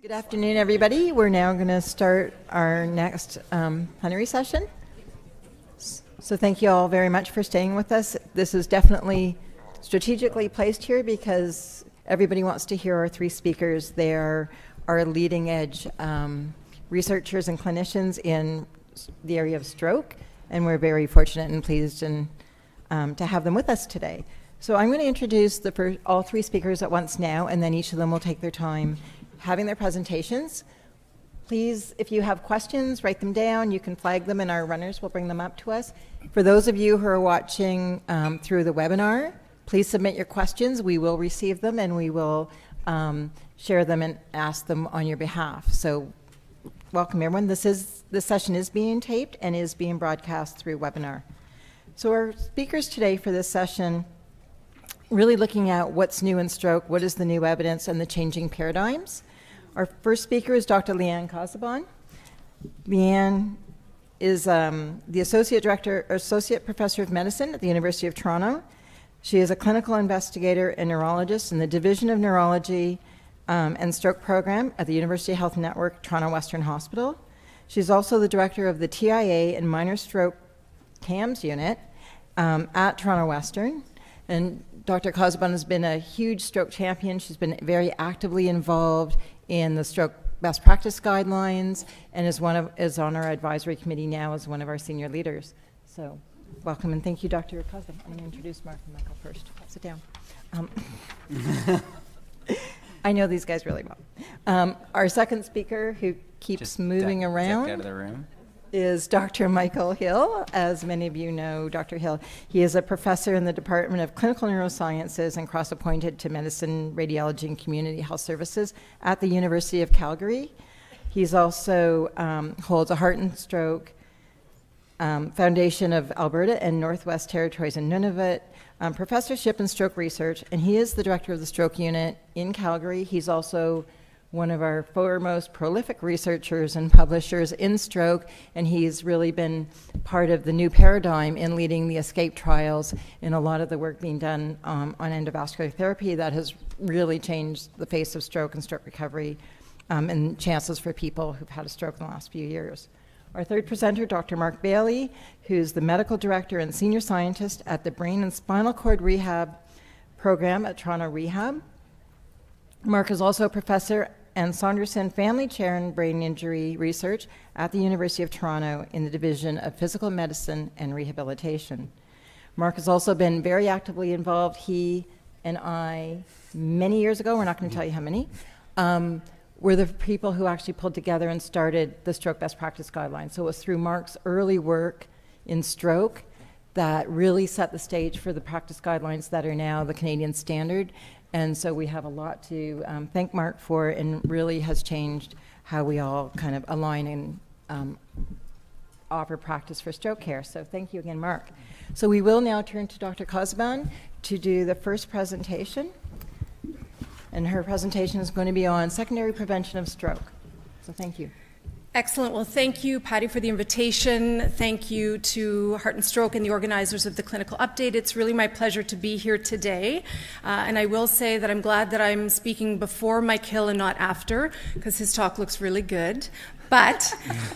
Good afternoon, everybody. We're now going to start our next plenary session. So thank you all very much for staying with us. This is definitely strategically placed here because everybody wants to hear our three speakers. They are our leading edge researchers and clinicians in the area of stroke, and we're very fortunate and pleased to have them with us today. So I'm going to introduce all three speakers at once now, and then each of them will take their time having their presentations. Please, if you have questions, write them down. You can flag them and our runners will bring them up to us. For those of you who are watching through the webinar, please submit your questions. We will receive them and we will share them and ask them on your behalf. So welcome everyone. This session is being taped and is being broadcast through webinar. So our speakers today for this session, really looking at what's new in stroke, what is the new evidence and the changing paradigms. Our first speaker is Dr. Leanne Casaubon. Leanne is the Associate Professor of Medicine at the University of Toronto. She is a clinical investigator and neurologist in the Division of Neurology and Stroke Program at the University Health Network Toronto Western Hospital. She's also the director of the TIA and Minor Stroke Tams unit at Toronto Western. And Dr. Casaubon has been a huge stroke champion. She's been very actively involved in the stroke best practice guidelines and is on our advisory committee now as one of our senior leaders. So welcome and thank you, Dr. Casaubon. I'm going to introduce Mark and Michael first. Sit down. I know these guys really well. Our second speaker, who keeps moving around, out of the room, is Dr. Michael Hill. As many of you know, Dr. Hill, he is a professor in the Department of Clinical Neurosciences and cross-appointed to Medicine, Radiology, and Community Health Services at the University of Calgary. He's also holds a Heart&Stroke Foundation of Alberta and Northwest Territories in Nunavut professorship in stroke research, and he is the director of the stroke unit in Calgary. He's also one of our foremost prolific researchers and publishers in stroke, and he's really been part of the new paradigm in leading the ESCAPE trials in a lot of the work being done on endovascular therapy that has really changed the face of stroke and stroke recovery and chances for people who've had a stroke in the last few years. Our third presenter, Dr. Mark Bayley, who's the medical director and senior scientist at the Brain and Spinal Cord Rehab program at Toronto Rehab. Mark is also a professor and Saunderson Family Chair in Brain Injury Research at the University of Toronto in the Division of Physical Medicine and Rehabilitation. Mark has also been very actively involved. He and I, many years ago, we're not going to tell you how many, were the people who actually pulled together and started the Stroke Best Practice Guidelines. So it was through Mark's early work in stroke that really set the stage for the practice guidelines that are now the Canadian standard. And so we have a lot to thank Mark for, and really has changed how we all kind of align and offer practice for stroke care. So thank you again, Mark. So we will now turn to Dr. Casaubon to do the first presentation. And her presentation is going to be on secondary prevention of stroke. So thank you. Excellent. Well, thank you, Patty, for the invitation. Thank you to Heart&Stroke and the organizers of the clinical update. It's really my pleasure to be here today. And I will say that I'm glad that I'm speaking before Mike Hill and not after, because his talk looks really good. But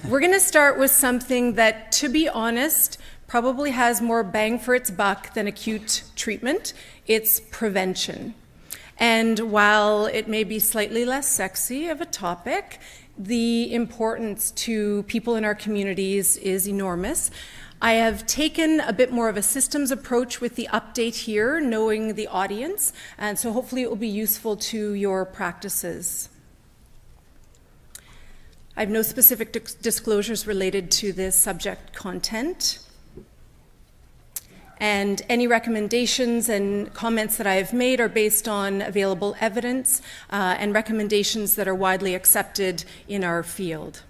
we're going to start with something that, to be honest, probably has more bang for its buck than acute treatment. It's prevention. And while it may be slightly less sexy of a topic, the importance to people in our communities is enormous. I have taken a bit more of a systems approach with the update here, knowing the audience, and so hopefully it will be useful to your practices. I have no specific disclosures related to this subject content. And any recommendations and comments that I have made are based on available evidence and recommendations that are widely accepted in our field.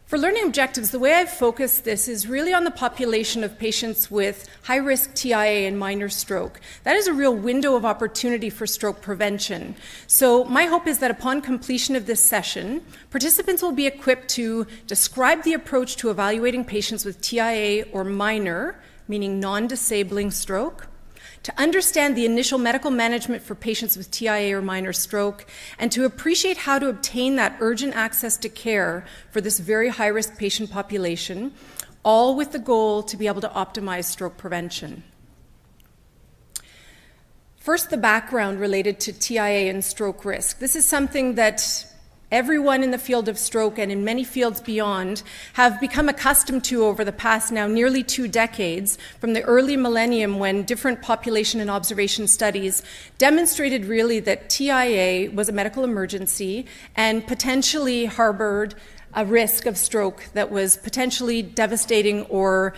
For learning objectives, the way I've focused this is really on the population of patients with high-risk TIA and minor stroke. That is a real window of opportunity for stroke prevention. So my hope is that upon completion of this session, participants will be equipped to describe the approach to evaluating patients with TIA or minor, meaning non-disabling stroke, to understand the initial medical management for patients with TIA or minor stroke, and to appreciate how to obtain that urgent access to care for this very high-risk patient population, all with the goal to be able to optimize stroke prevention. First, the background related to TIA and stroke risk. This is something that everyone in the field of stroke and in many fields beyond have become accustomed to over the past now nearly 2 decades, from the early millennium when different population and observation studies demonstrated really that TIA was a medical emergency and potentially harbored a risk of stroke that was potentially devastating or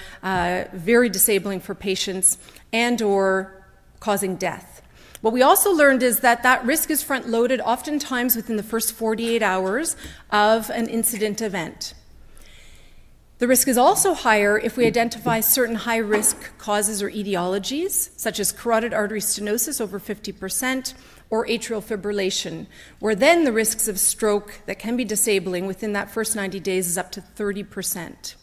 very disabling for patients and or causing death. What we also learned is that that risk is front-loaded oftentimes within the first 48 hours of an incident event. The risk is also higher if we identify certain high-risk causes or etiologies, such as carotid artery stenosis over 50%, or atrial fibrillation, where then the risks of stroke that can be disabling within that first 90 days is up to 30%.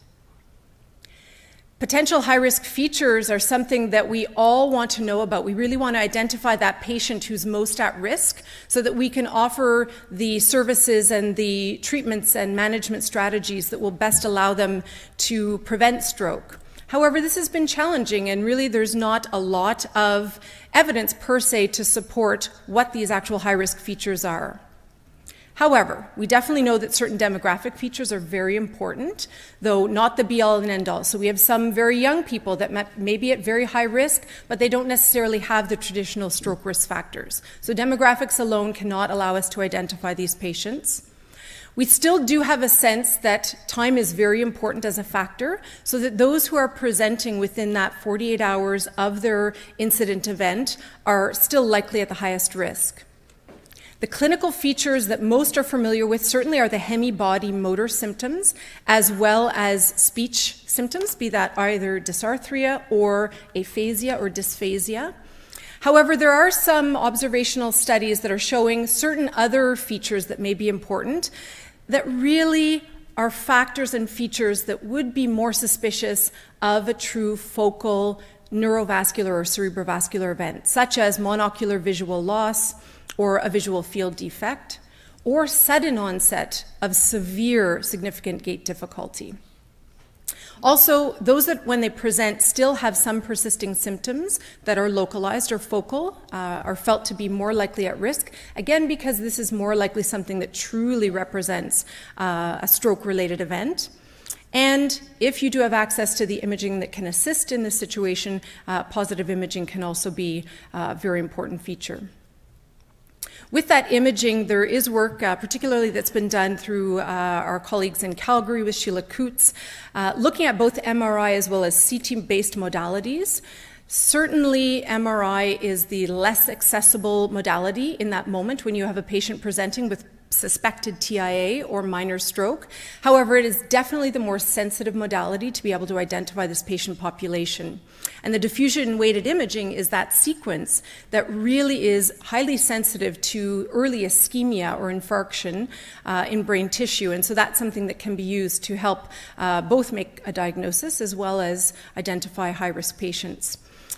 Potential high-risk features are something that we all want to know about. We really want to identify that patient who's most at risk so that we can offer the services and the treatments and management strategies that will best allow them to prevent stroke. However, this has been challenging, and really there's not a lot of evidence per se to support what these actual high-risk features are. However, we definitely know that certain demographic features are very important, though not the be-all and end-all. So we have some very young people that may be at very high risk, but they don't necessarily have the traditional stroke risk factors. So demographics alone cannot allow us to identify these patients. We still do have a sense that time is very important as a factor, so that those who are presenting within that 48 hours of their incident event are still likely at the highest risk. The clinical features that most are familiar with certainly are the hemi-body motor symptoms, as well as speech symptoms, be that either dysarthria or aphasia or dysphasia. However, there are some observational studies that are showing certain other features that may be important that really are factors and features that would be more suspicious of a true focal neurovascular or cerebrovascular event, such as monocular visual loss, or a visual field defect, or sudden onset of severe significant gait difficulty. Also, those that when they present still have some persisting symptoms that are localized or focal are felt to be more likely at risk, again because this is more likely something that truly represents a stroke-related event. And if you do have access to the imaging that can assist in this situation, positive imaging can also be a very important feature. With that imaging, there is work, particularly that's been done through our colleagues in Calgary with Sheila Coots, looking at both MRI as well as CT-based modalities. Certainly, MRI is the less accessible modality in that moment when you have a patient presenting with suspected TIA or minor stroke. However, it is definitely the more sensitive modality to be able to identify this patient population. And the diffusion weighted imaging is that sequence that really is highly sensitive to early ischemia or infarction in brain tissue. And so that's something that can be used to help both make a diagnosis as well as identify high-risk patients.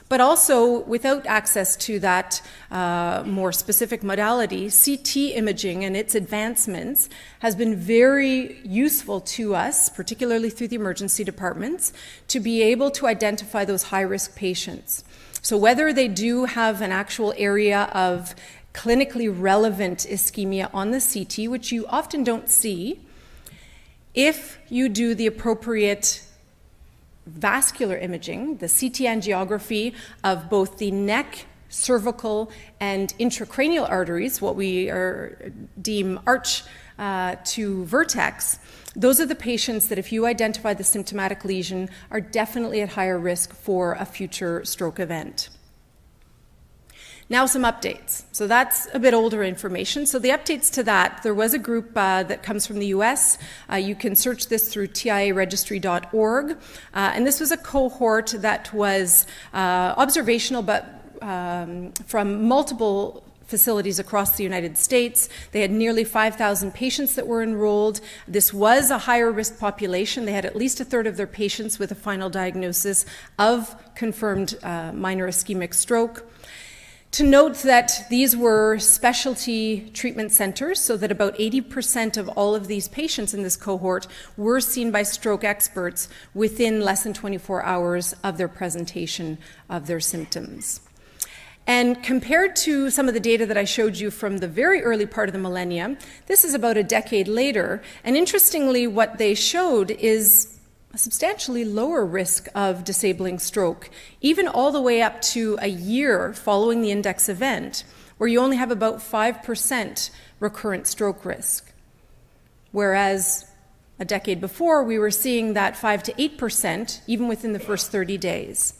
But also, without access to that more specific modality, CT imaging and its advancements has been very useful to us, particularly through the emergency departments, to be able to identify those high-risk patients. So whether they do have an actual area of clinically relevant ischemia on the CT, which you often don't see, if you do the appropriate vascular imaging, the CT angiography of both the neck, cervical, and intracranial arteries, what we deem arch to vertex, those are the patients that if you identify the symptomatic lesion are definitely at higher risk for a future stroke event. Now some updates. So that's a bit older information. So the updates to that, there was a group that comes from the US. You can search this through tiaregistry.org. And this was a cohort that was observational, but from multiple facilities across the United States. They had nearly 5,000 patients that were enrolled. This was a higher risk population. They had at least a third of their patients with a final diagnosis of confirmed minor ischemic stroke. To note that these were specialty treatment centers, so that about 80% of all of these patients in this cohort were seen by stroke experts within less than 24 hours of their presentation of their symptoms. And compared to some of the data that I showed you from the very early part of the millennium, this is about a decade later, and interestingly what they showed is a substantially lower risk of disabling stroke, even all the way up to a year following the index event, where you only have about 5% recurrent stroke risk. Whereas a decade before, we were seeing that 5 to 8%, even within the first 30 days.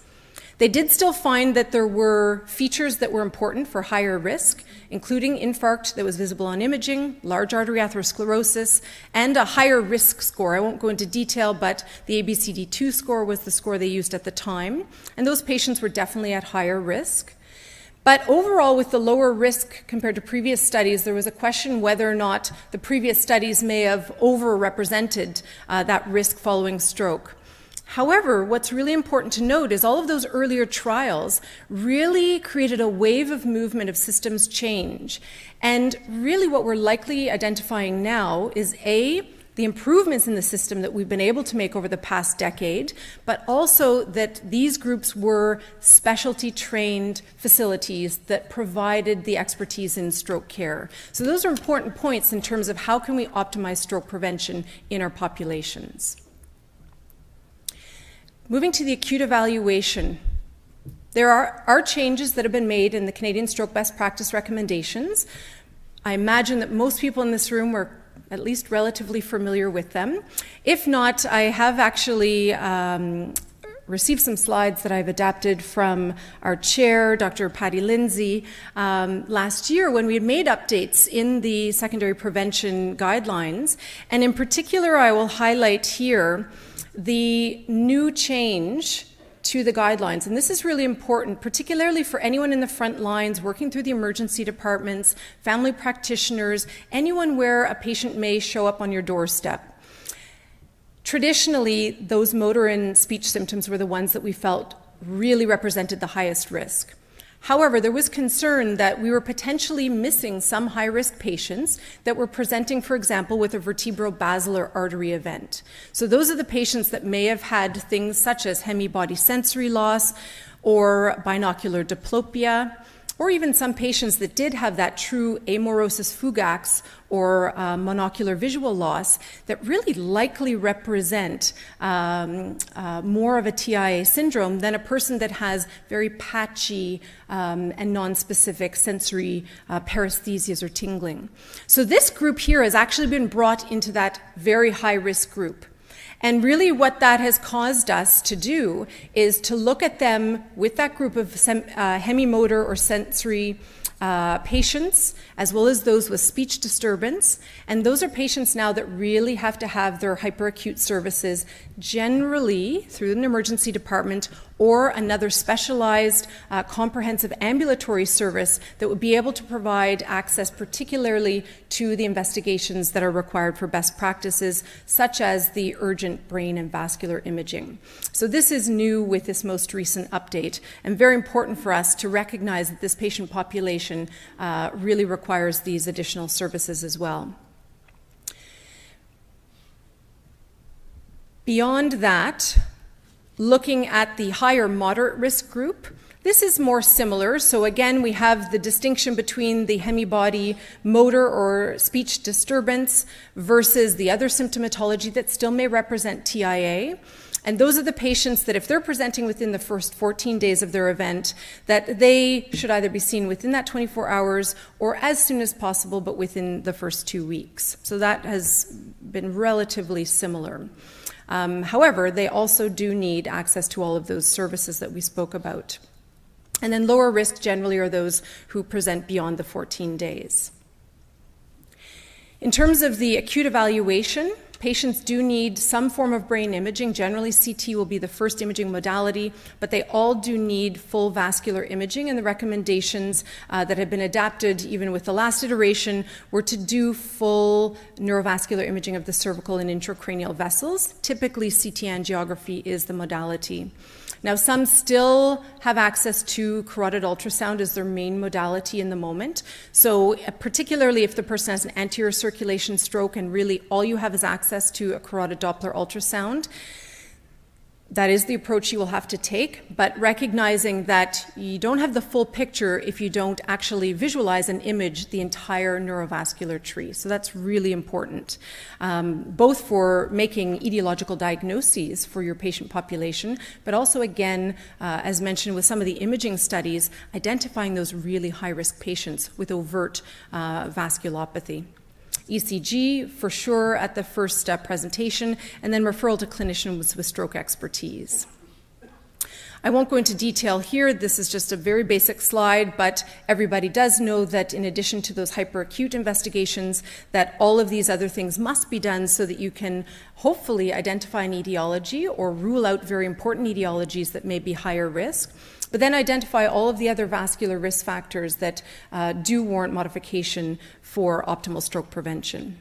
They did still find that there were features that were important for higher risk, including infarct that was visible on imaging, large artery atherosclerosis, and a higher risk score. I won't go into detail, but the ABCD2 score was the score they used at the time, and those patients were definitely at higher risk. But overall, with the lower risk compared to previous studies, there was a question whether or not the previous studies may have overrepresented that risk following stroke. However, what's really important to note is all of those earlier trials really created a wave of movement of systems change. And really what we're likely identifying now is A, the improvements in the system that we've been able to make over the past decade, but also that these groups were specialty trained facilities that provided the expertise in stroke care. So those are important points in terms of how can we optimize stroke prevention in our populations. Moving to the acute evaluation, there are changes that have been made in the Canadian Stroke Best Practice recommendations. I imagine that most people in this room were at least relatively familiar with them. If not, I have actually received some slides that I've adapted from our chair, Dr. Patty Lindsay, last year when we had made updates in the secondary prevention guidelines. And in particular, I will highlight here the new change to the guidelines. And this is really important, particularly for anyone in the front lines working through the emergency departments, family practitioners, anyone where a patient may show up on your doorstep. Traditionally, those motor and speech symptoms were the ones that we felt really represented the highest risk. However, there was concern that we were potentially missing some high-risk patients that were presenting, for example, with a vertebrobasilar artery event. So those are the patients that may have had things such as hemibody sensory loss or binocular diplopia, or even some patients that did have that true amaurosis fugax or monocular visual loss that really likely represent more of a TIA syndrome than a person that has very patchy and nonspecific sensory paresthesias or tingling. So this group here has actually been brought into that very high-risk group. And really what that has caused us to do is to look at them with that group of hemimotor or sensory patients, as well as those with speech disturbance. And those are patients now that really have to have their hyperacute services generally through an emergency department or another specialized comprehensive ambulatory service that would be able to provide access particularly to the investigations that are required for best practices, such as the urgent brain and vascular imaging. So this is new with this most recent update, and very important for us to recognize that this patient population really requires these additional services as well. Beyond that, looking at the higher moderate risk group, this is more similar. So again, we have the distinction between the hemibody motor or speech disturbance versus the other symptomatology that still may represent TIA. And those are the patients that if they're presenting within the first 14 days of their event, that they should either be seen within that 24 hours or as soon as possible, but within the first 2 weeks. So that has been relatively similar. However, they also do need access to all of those services that we spoke about. And then lower risk generally are those who present beyond the 14 days. In terms of the acute evaluation, patients do need some form of brain imaging. Generally, CT will be the first imaging modality, but they all do need full vascular imaging, and the recommendations that have been adapted even with the last iteration were to do full neurovascular imaging of the cervical and intracranial vessels. Typically, CT angiography is the modality. Now, some still have access to carotid ultrasound as their main modality in the moment. So particularly if the person has an anterior circulation stroke and really all you have is access to a carotid Doppler ultrasound, that is the approach you will have to take, but recognizing that you don't have the full picture if you don't actually visualize and image the entire neurovascular tree. So that's really important, both for making etiological diagnoses for your patient population, but also, again, as mentioned with some of the imaging studies, identifying those really high-risk patients with overt vasculopathy. ECG, for sure, at the first presentation, and then referral to clinicians with stroke expertise. I won't go into detail here. This is just a very basic slide, but everybody does know that in addition to those hyperacute investigations, that all of these other things must be done so that you can hopefully identify an etiology or rule out very important etiologies that may be higher risk, but then identify all of the other vascular risk factors that do warrant modification for optimal stroke prevention.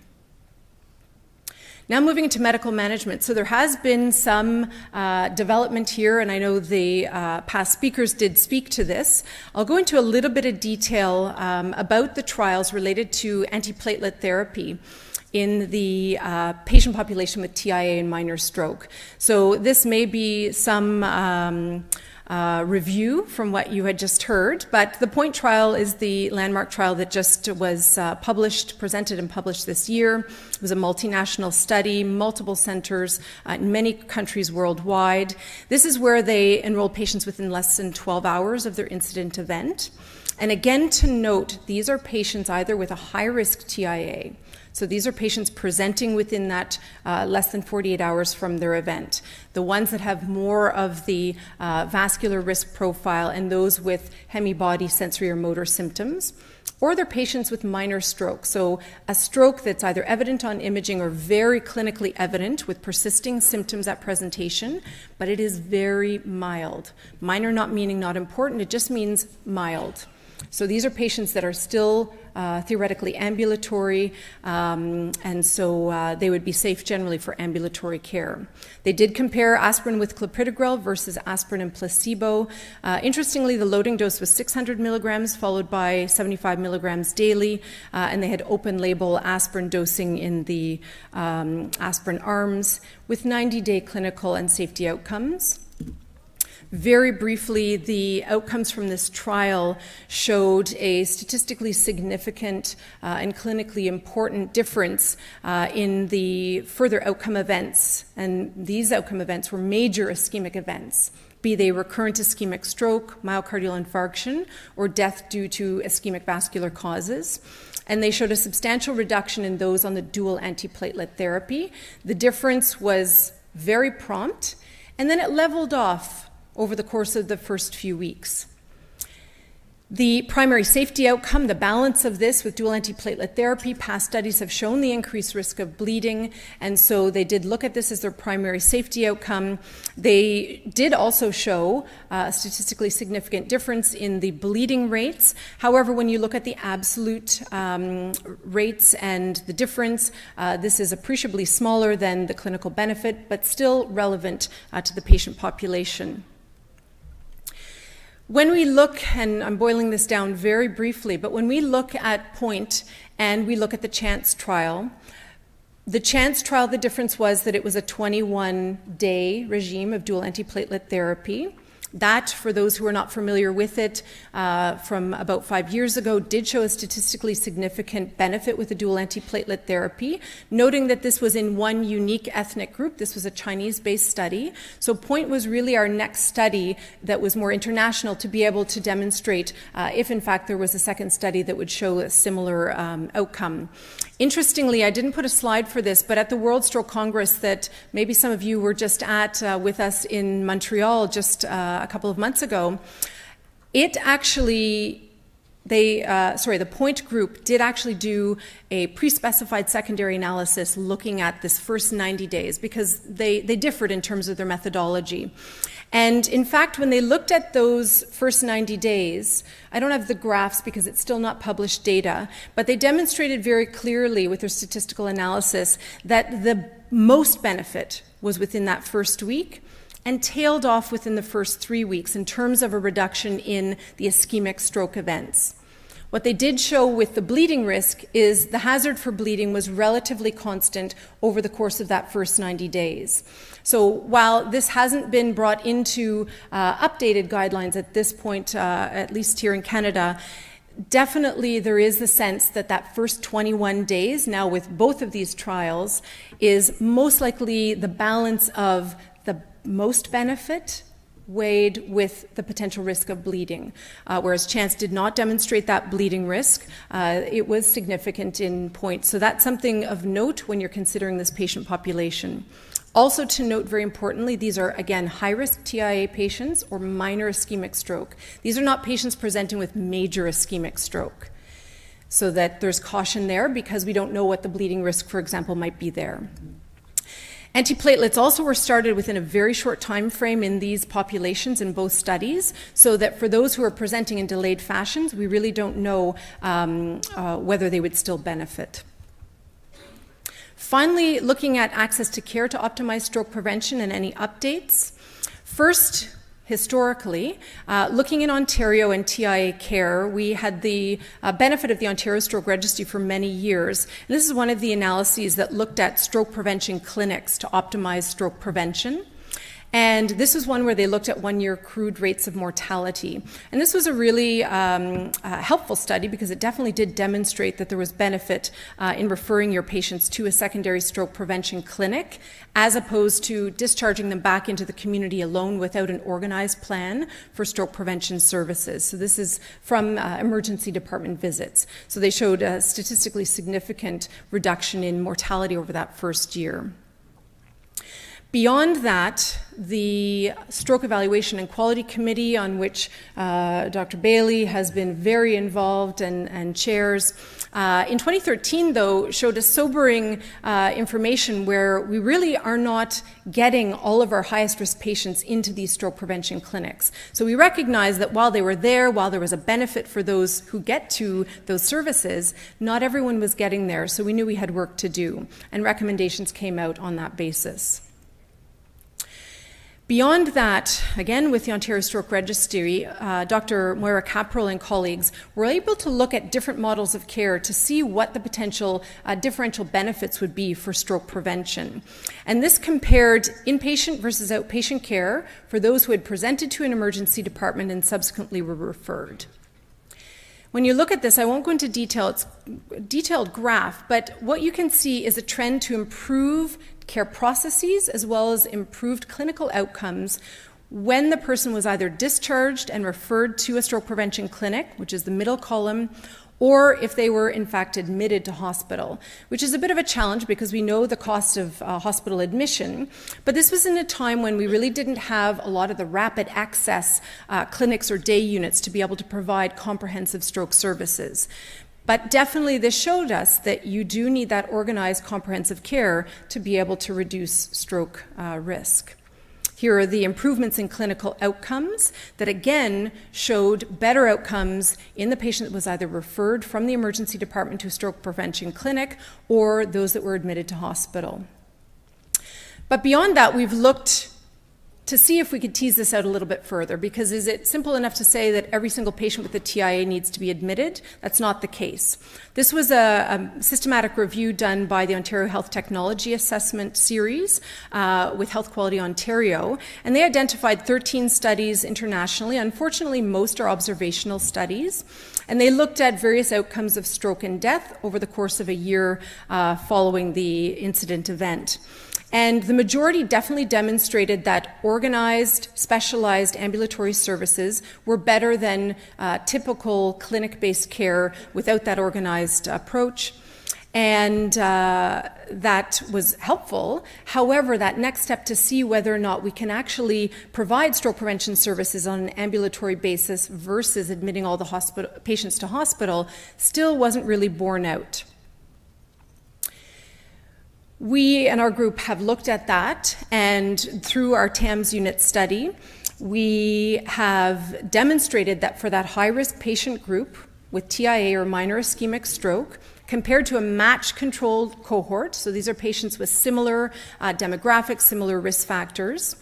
Now moving into medical management. So there has been some development here, and I know the past speakers did speak to this. I'll go into a little bit of detail about the trials related to antiplatelet therapy in the patient population with TIA and minor stroke. So this may be some review from what you had just heard, but the POINT trial is the landmark trial that just was presented and published this year. It was a multinational study, multiple centers in many countries worldwide. This is where they enrolled patients within less than 12 hours of their incident event. And again, to note, these are patients either with a high-risk TIA. So these are patients presenting within that less than 48 hours from their event. The ones that have more of the vascular risk profile and those with hemibody sensory or motor symptoms, or they're patients with minor stroke. So a stroke that's either evident on imaging or very clinically evident with persisting symptoms at presentation, but it is very mild. Minor not meaning not important, it just means mild. So these are patients that are still theoretically ambulatory, and so they would be safe generally for ambulatory care. They did compare aspirin with clopidogrel versus aspirin and placebo. Interestingly, the loading dose was 600 milligrams followed by 75 milligrams daily, and they had open label aspirin dosing in the aspirin arms with 90-day clinical and safety outcomes. Very briefly, the outcomes from this trial showed a statistically significant and clinically important difference in the further outcome events. And these outcome events were major ischemic events, be they recurrent ischemic stroke, myocardial infarction, or death due to ischemic vascular causes. And they showed a substantial reduction in those on the dual antiplatelet therapy. The difference was very prompt, and then it leveled off over the course of the first few weeks. The primary safety outcome, the balance of this with dual antiplatelet therapy, past studies have shown the increased risk of bleeding, and so they did look at this as their primary safety outcome. They did also show a statistically significant difference in the bleeding rates. However, when you look at the absolute rates and the difference, this is appreciably smaller than the clinical benefit, but still relevant to the patient population. When we look, and I'm boiling this down very briefly, but when we look at POINT and we look at the CHANCE trial, the difference was that it was a 21-day regime of dual antiplatelet therapy. That, for those who are not familiar with it, from about 5 years ago, did show a statistically significant benefit with the dual antiplatelet therapy, noting that this was in one unique ethnic group. This was a Chinese-based study. So POINT was really our next study that was more international to be able to demonstrate if, in fact, there was a second study that would show a similar outcome. Interestingly, I didn't put a slide for this, but at the World Stroke Congress that maybe some of you were just at with us in Montreal just a couple of months ago, it actually the point group did actually do a pre-specified secondary analysis looking at this first 90 days because they differed in terms of their methodology. And in fact, when they looked at those first 90 days, I don't have the graphs because it's still not published data, but they demonstrated very clearly with their statistical analysis that the most benefit was within that first week and tailed off within the first 3 weeks in terms of a reduction in the ischemic stroke events. What they did show with the bleeding risk is the hazard for bleeding was relatively constant over the course of that first 90 days. So while this hasn't been brought into updated guidelines at this point, at least here in Canada, definitely there is the sense that that first 21 days, now with both of these trials, is most likely the balance of the most benefit weighed with the potential risk of bleeding. Whereas CHANCE did not demonstrate that bleeding risk, it was significant in points. So that's something of note when you're considering this patient population. Also to note very importantly, these are again high-risk TIA patients or minor ischemic stroke. These are not patients presenting with major ischemic stroke. So that there's caution there because we don't know what the bleeding risk, for example, might be there. Antiplatelets also were started within a very short time frame in these populations in both studies, so that for those who are presenting in delayed fashions, we really don't know whether they would still benefit. Finally, looking at access to care to optimize stroke prevention and any updates. First, historically, looking in Ontario and TIA care, we had the benefit of the Ontario Stroke Registry for many years. And this is one of the analyses that looked at stroke prevention clinics to optimize stroke prevention. And this was one where they looked at one-year crude rates of mortality. And this was a really helpful study because it definitely did demonstrate that there was benefit in referring your patients to a secondary stroke prevention clinic as opposed to discharging them back into the community alone without an organized plan for stroke prevention services. So this is from emergency department visits. So they showed a statistically significant reduction in mortality over that first year. Beyond that, the Stroke Evaluation and Quality Committee, on which Dr. Bayley has been very involved and chairs, in 2013, though, showed us sobering information where we really are not getting all of our highest risk patients into these stroke prevention clinics. So we recognize that while they were there, while there was a benefit for those who get to those services, not everyone was getting there. So we knew we had work to do, and recommendations came out on that basis. Beyond that, again with the Ontario Stroke Registry, Dr. Moira Caprell and colleagues were able to look at different models of care to see what the potential differential benefits would be for stroke prevention. And this compared inpatient versus outpatient care for those who had presented to an emergency department and subsequently were referred. When you look at this, I won't go into detail, it's a detailed graph, but what you can see is a trend to improve care processes as well as improved clinical outcomes when the person was either discharged and referred to a stroke prevention clinic, which is the middle column, or if they were in fact admitted to hospital, which is a bit of a challenge because we know the cost of hospital admission. But this was in a time when we really didn't have a lot of the rapid access clinics or day units to be able to provide comprehensive stroke services. But definitely this showed us that you do need that organized comprehensive care to be able to reduce stroke risk. Here are the improvements in clinical outcomes that again showed better outcomes in the patient that was either referred from the emergency department to a stroke prevention clinic or those that were admitted to hospital. But beyond that, we've looked to see if we could tease this out a little bit further, because is it simple enough to say that every single patient with a TIA needs to be admitted? That's not the case. This was a systematic review done by the Ontario Health Technology Assessment Series with Health Quality Ontario, and they identified 13 studies internationally. Unfortunately, most are observational studies, and they looked at various outcomes of stroke and death over the course of a year following the incident event. And the majority definitely demonstrated that organized, specialized ambulatory services were better than typical clinic-based care without that organized approach. And that was helpful. However, that next step to see whether or not we can actually provide stroke prevention services on an ambulatory basis versus admitting all the patients to hospital still wasn't really borne out. We and our group have looked at that, and through our Tams unit study, we have demonstrated that for that high-risk patient group with TIA or minor ischemic stroke, compared to a match-controlled cohort, so these are patients with similar demographics, similar risk factors,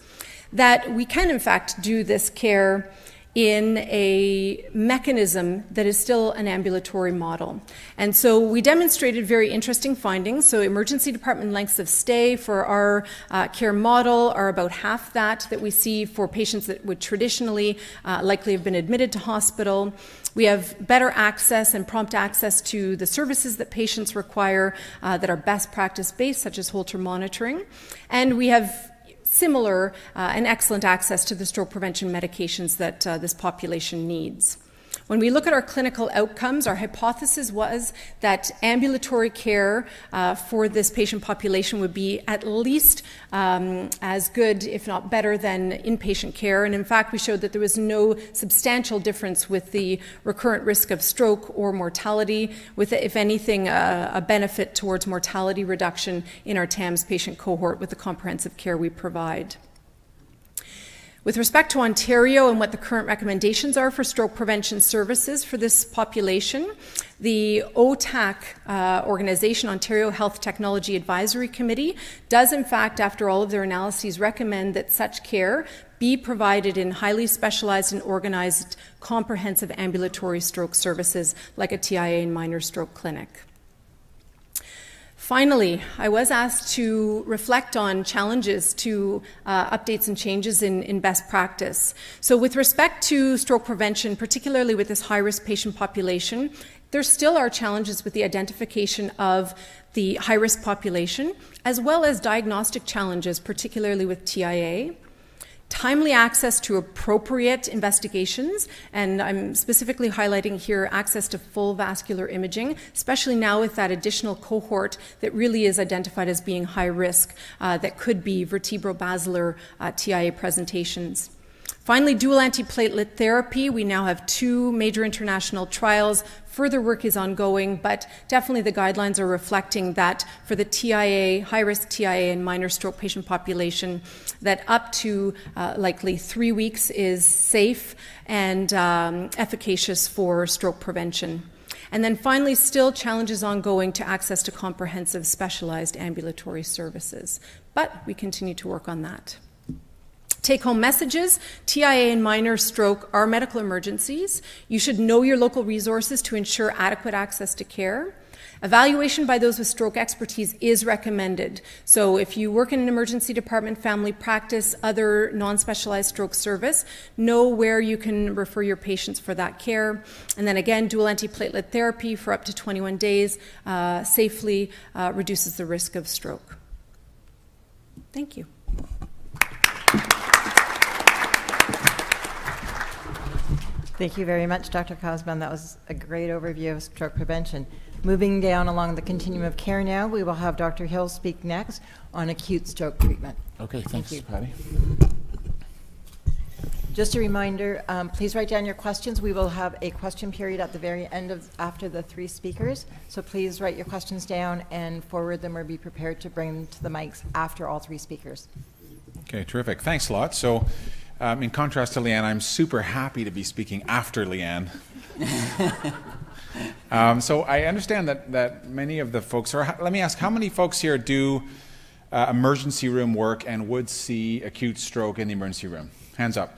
that we can in fact do this care in a mechanism that is still an ambulatory model. And so we demonstrated very interesting findings. So emergency department lengths of stay for our care model are about half that we see for patients that would traditionally likely have been admitted to hospital. We have better access and prompt access to the services that patients require that are best practice based, such as Holter monitoring. And we have similar and excellent access to the stroke prevention medications that this population needs. When we look at our clinical outcomes, our hypothesis was that ambulatory care for this patient population would be at least as good, if not better, than inpatient care. And in fact, we showed that there was no substantial difference with the recurrent risk of stroke or mortality, with, if anything, a benefit towards mortality reduction in our Tams patient cohort with the comprehensive care we provide. With respect to Ontario and what the current recommendations are for stroke prevention services for this population, the OTAC organization, Ontario Health Technology Advisory Committee, does in fact, after all of their analyses, recommend that such care be provided in highly specialized and organized comprehensive ambulatory stroke services like a TIA and minor stroke clinic. Finally, I was asked to reflect on challenges to updates and changes in best practice. So with respect to stroke prevention, particularly with this high-risk patient population, there still are challenges with the identification of the high-risk population, as well as diagnostic challenges, particularly with TIA. Timely access to appropriate investigations, and I'm specifically highlighting here access to full vascular imaging, especially now with that additional cohort that really is identified as being high risk, that could be vertebrobasilar TIA presentations. Finally, dual antiplatelet therapy. We now have 2 major international trials. Further work is ongoing, but definitely the guidelines are reflecting that for the TIA, high-risk TIA and minor stroke patient population, that up to likely 3 weeks is safe and efficacious for stroke prevention. And then finally, still challenges ongoing to access to comprehensive specialized ambulatory services. But we continue to work on that. Take-home messages: TIA and minor stroke are medical emergencies. You should know your local resources to ensure adequate access to care. Evaluation by those with stroke expertise is recommended. So if you work in an emergency department, family practice, other non-specialized stroke service, know where you can refer your patients for that care. And then again, dual antiplatelet therapy for up to 21 days safely reduces the risk of stroke. Thank you. Thank you very much, Dr. Casaubon. That was a great overview of stroke prevention. Moving down along the continuum of care now, we will have Dr. Hill speak next on acute stroke treatment. Okay, thanks, Patty. Just a reminder, please write down your questions. We will have a question period at the very end after the 3 speakers. So please write your questions down and forward them or be prepared to bring them to the mics after all 3 speakers. Okay, terrific. Thanks a lot. So in contrast to Leanne, I'm super happy to be speaking after Leanne. So I understand that many of the folks are, let me ask, how many folks here do emergency room work and would see acute stroke in the emergency room? Hands up.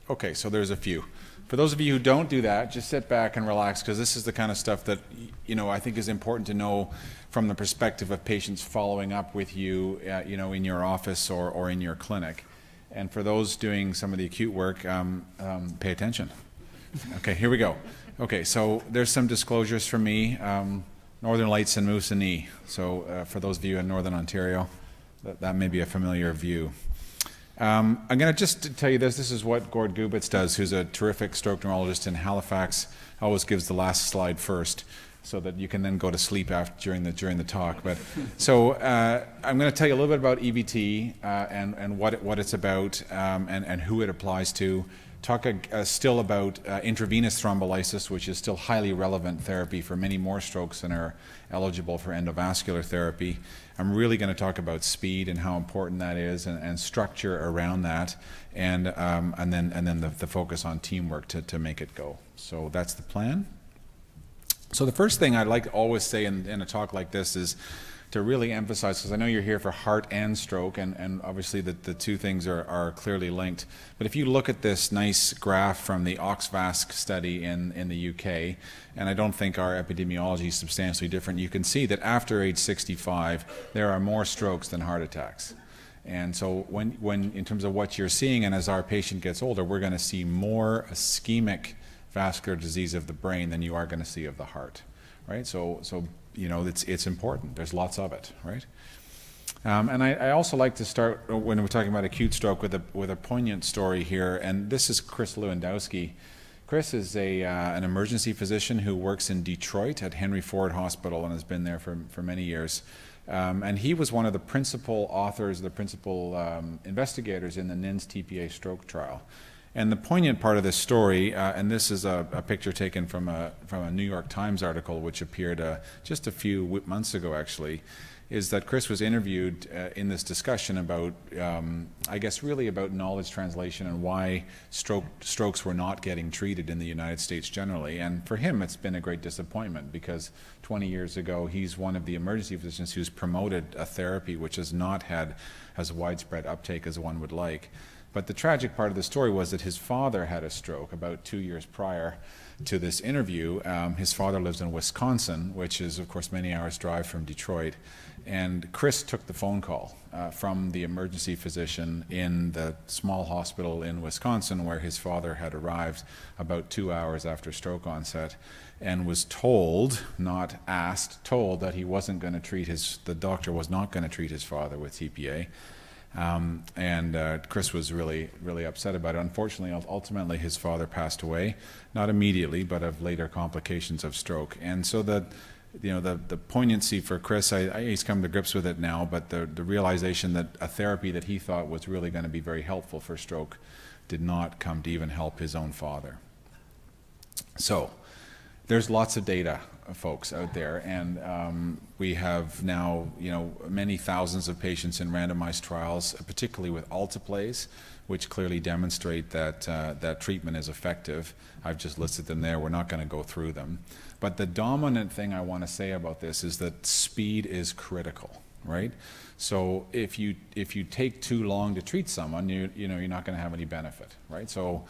Okay, so there's a few. For those of you who don't do that, just sit back and relax, because this is the kind of stuff that, you know, I think is important to know from the perspective of patients following up with you, you know, in your office or in your clinic. And for those doing some of the acute work, pay attention. Okay, here we go. Okay, so there's some disclosures from me. Northern Lights and Moosonee. So for those of you in Northern Ontario, that may be a familiar view. I'm going to just tell you this. This is what Gord Gubitz does, who's a terrific stroke neurologist in Halifax. Always gives the last slide first. so that you can then go to sleep during the talk. But so I'm going to tell you a little bit about EVT and what it's about and who it applies to. Talk still about intravenous thrombolysis, which is still highly relevant therapy for many more strokes than are eligible for endovascular therapy. I'm really going to talk about speed and how important that is, and structure around that, and then the focus on teamwork to make it go. So that's the plan. So the first thing I'd like to always say in a talk like this is to really emphasize, because I know you're here for heart and stroke, and obviously the two things are clearly linked. But if you look at this nice graph from the Oxfasc study in the UK, and I don't think our epidemiology is substantially different, you can see that after age 65, there are more strokes than heart attacks. And so when in terms of what you're seeing, and as our patient gets older, we're going to see more ischemic vascular disease of the brain than you are going to see of the heart, right? So you know, it's important. There's lots of it, right? And I also like to start when we're talking about acute stroke with a poignant story here, and this is Chris Lewandowski. Chris is an emergency physician who works in Detroit at Henry Ford Hospital and has been there for many years. And he was one of the principal authors, the principal investigators in the NINS TPA stroke trial. And the poignant part of this story, and this is a picture taken from a New York Times article which appeared just a few months ago actually, is that Chris was interviewed in this discussion about, I guess really about knowledge translation and why strokes were not getting treated in the United States generally. And for him it's been a great disappointment, because 20 years ago he's one of the emergency physicians who's promoted a therapy which has not had as widespread uptake as one would like. But the tragic part of the story was that his father had a stroke about 2 years prior to this interview. His father lives in Wisconsin, which is, of course, many hours' drive from Detroit. And Chris took the phone call from the emergency physician in the small hospital in Wisconsin where his father had arrived about 2 hours after stroke onset, and was told, not asked, told that he wasn't going to treat the doctor was not going to treat his father with TPA. Chris was really, really upset about it. Unfortunately, ultimately his father passed away, not immediately, but of later complications of stroke. And so the poignancy for Chris, he's come to grips with it now, but the realization that a therapy that he thought was really going to be very helpful for stroke did not come to even help his own father. So there's lots of data, folks, out there, and we have now, many thousands of patients in randomized trials, particularly with alteplase, which clearly demonstrate that that treatment is effective. I've just listed them there. We're not going to go through them. But the dominant thing I want to say about this is that speed is critical, right? So if you take too long to treat someone, you're not going to have any benefit, right? So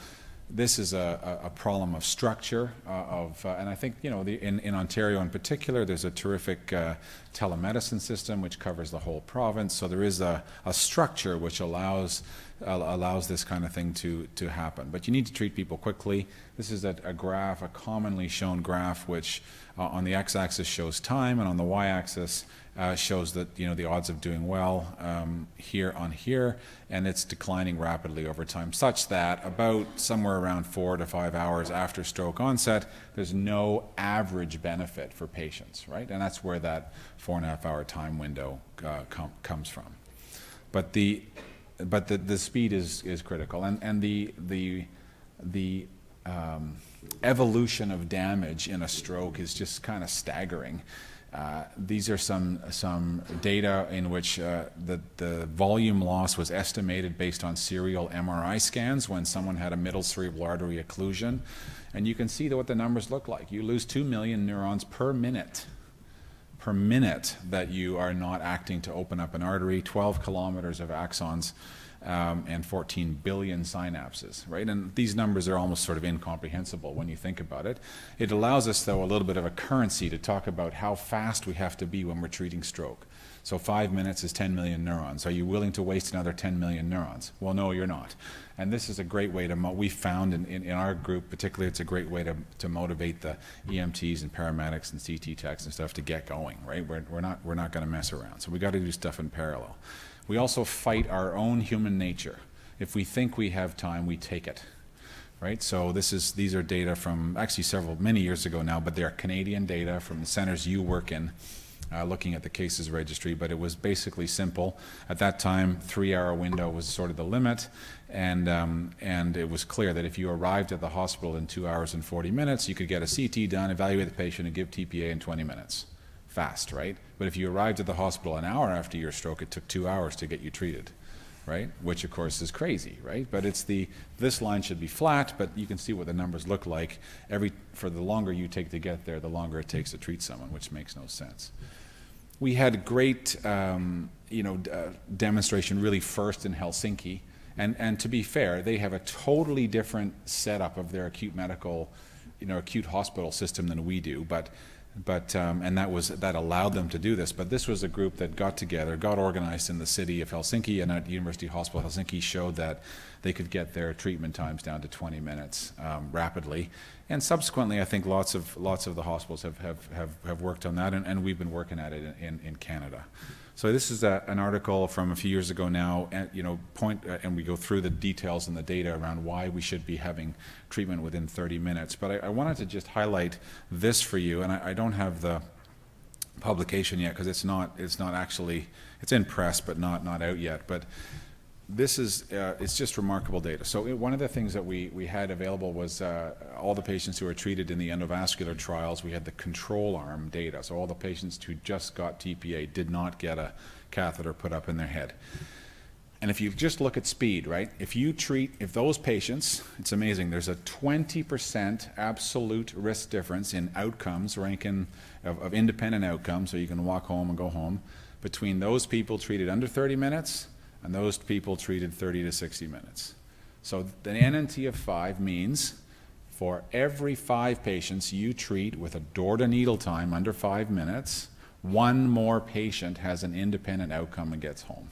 this is a problem of structure, and I think in Ontario in particular, there's a terrific telemedicine system which covers the whole province. So there is a structure which allows this kind of thing to happen. But you need to treat people quickly. This is a graph, a commonly shown graph, which on the x-axis shows time, and on the y-axis shows that the odds of doing well here, and it's declining rapidly over time, such that about somewhere around 4 to 5 hours after stroke onset, there's no average benefit for patients, right? And that's where that 4.5 hour time window comes from. But the speed is critical, and the evolution of damage in a stroke is just kind of staggering. These are some data in which the volume loss was estimated based on serial MRI scans when someone had a middle cerebral artery occlusion, and you can see what the numbers look like. You lose 2 million neurons per minute that you are not acting to open up an artery, 12 kilometers of axons, and 14 billion synapses, right? And these numbers are almost sort of incomprehensible when you think about it. It allows us, though, a little bit of a currency to talk about how fast we have to be when we're treating stroke. So 5 minutes is 10 million neurons. Are you willing to waste another 10 million neurons? Well, no, you're not. And this is a great way to, we found in our group particularly, it's a great way to motivate the EMTs and paramedics and CT techs and stuff to get going, right? We're not going to mess around. So we got to do stuff in parallel. We also fight our own human nature. If we think we have time, we take it. right? So these are data from actually many years ago now, but they're Canadian data from the centers you work in, looking at the cases registry, but it was basically simple. At that time, 3-hour window was sort of the limit, and it was clear that if you arrived at the hospital in 2 hours and 40 minutes, you could get a CT done, evaluate the patient, and give TPA in 20 minutes. Fast, right? But if you arrived at the hospital an hour after your stroke, it took 2 hours to get you treated, right? Which of course is crazy, right? But this line should be flat, but you can see what the numbers look like. For the longer you take to get there, the longer it takes to treat someone, which makes no sense. We had great, demonstration really first in Helsinki, and to be fair, they have a totally different setup of their acute medical, acute hospital system than we do, and that allowed them to do this. But this was a group that got together, got organized in the city of Helsinki, and at University Hospital Helsinki showed that they could get their treatment times down to 20 minutes rapidly. And subsequently, I think lots of the hospitals have worked on that, and we've been working at it in Canada. So this is an article from a few years ago now, and, and we go through the details and the data around why we should be having treatment within 30 minutes. But I wanted to just highlight this for you, and I don't have the publication yet because it's not actually, it's in press but not out yet. But this is it's just remarkable data. So one of the things that we had available was all the patients who were treated in the endovascular trials. We had the control arm data. So all the patients who just got TPA did not get a catheter put up in their head. And if you just look at speed, right? If those patients, it's amazing. There's a 20% absolute risk difference in outcomes, ranking of independent outcomes, so you can walk home and go home, between those people treated under 30 minutes and those people treated 30 to 60 minutes. So the NNT of 5 means for every 5 patients you treat with a door-to-needle time under 5 minutes, 1 more patient has an independent outcome and gets home,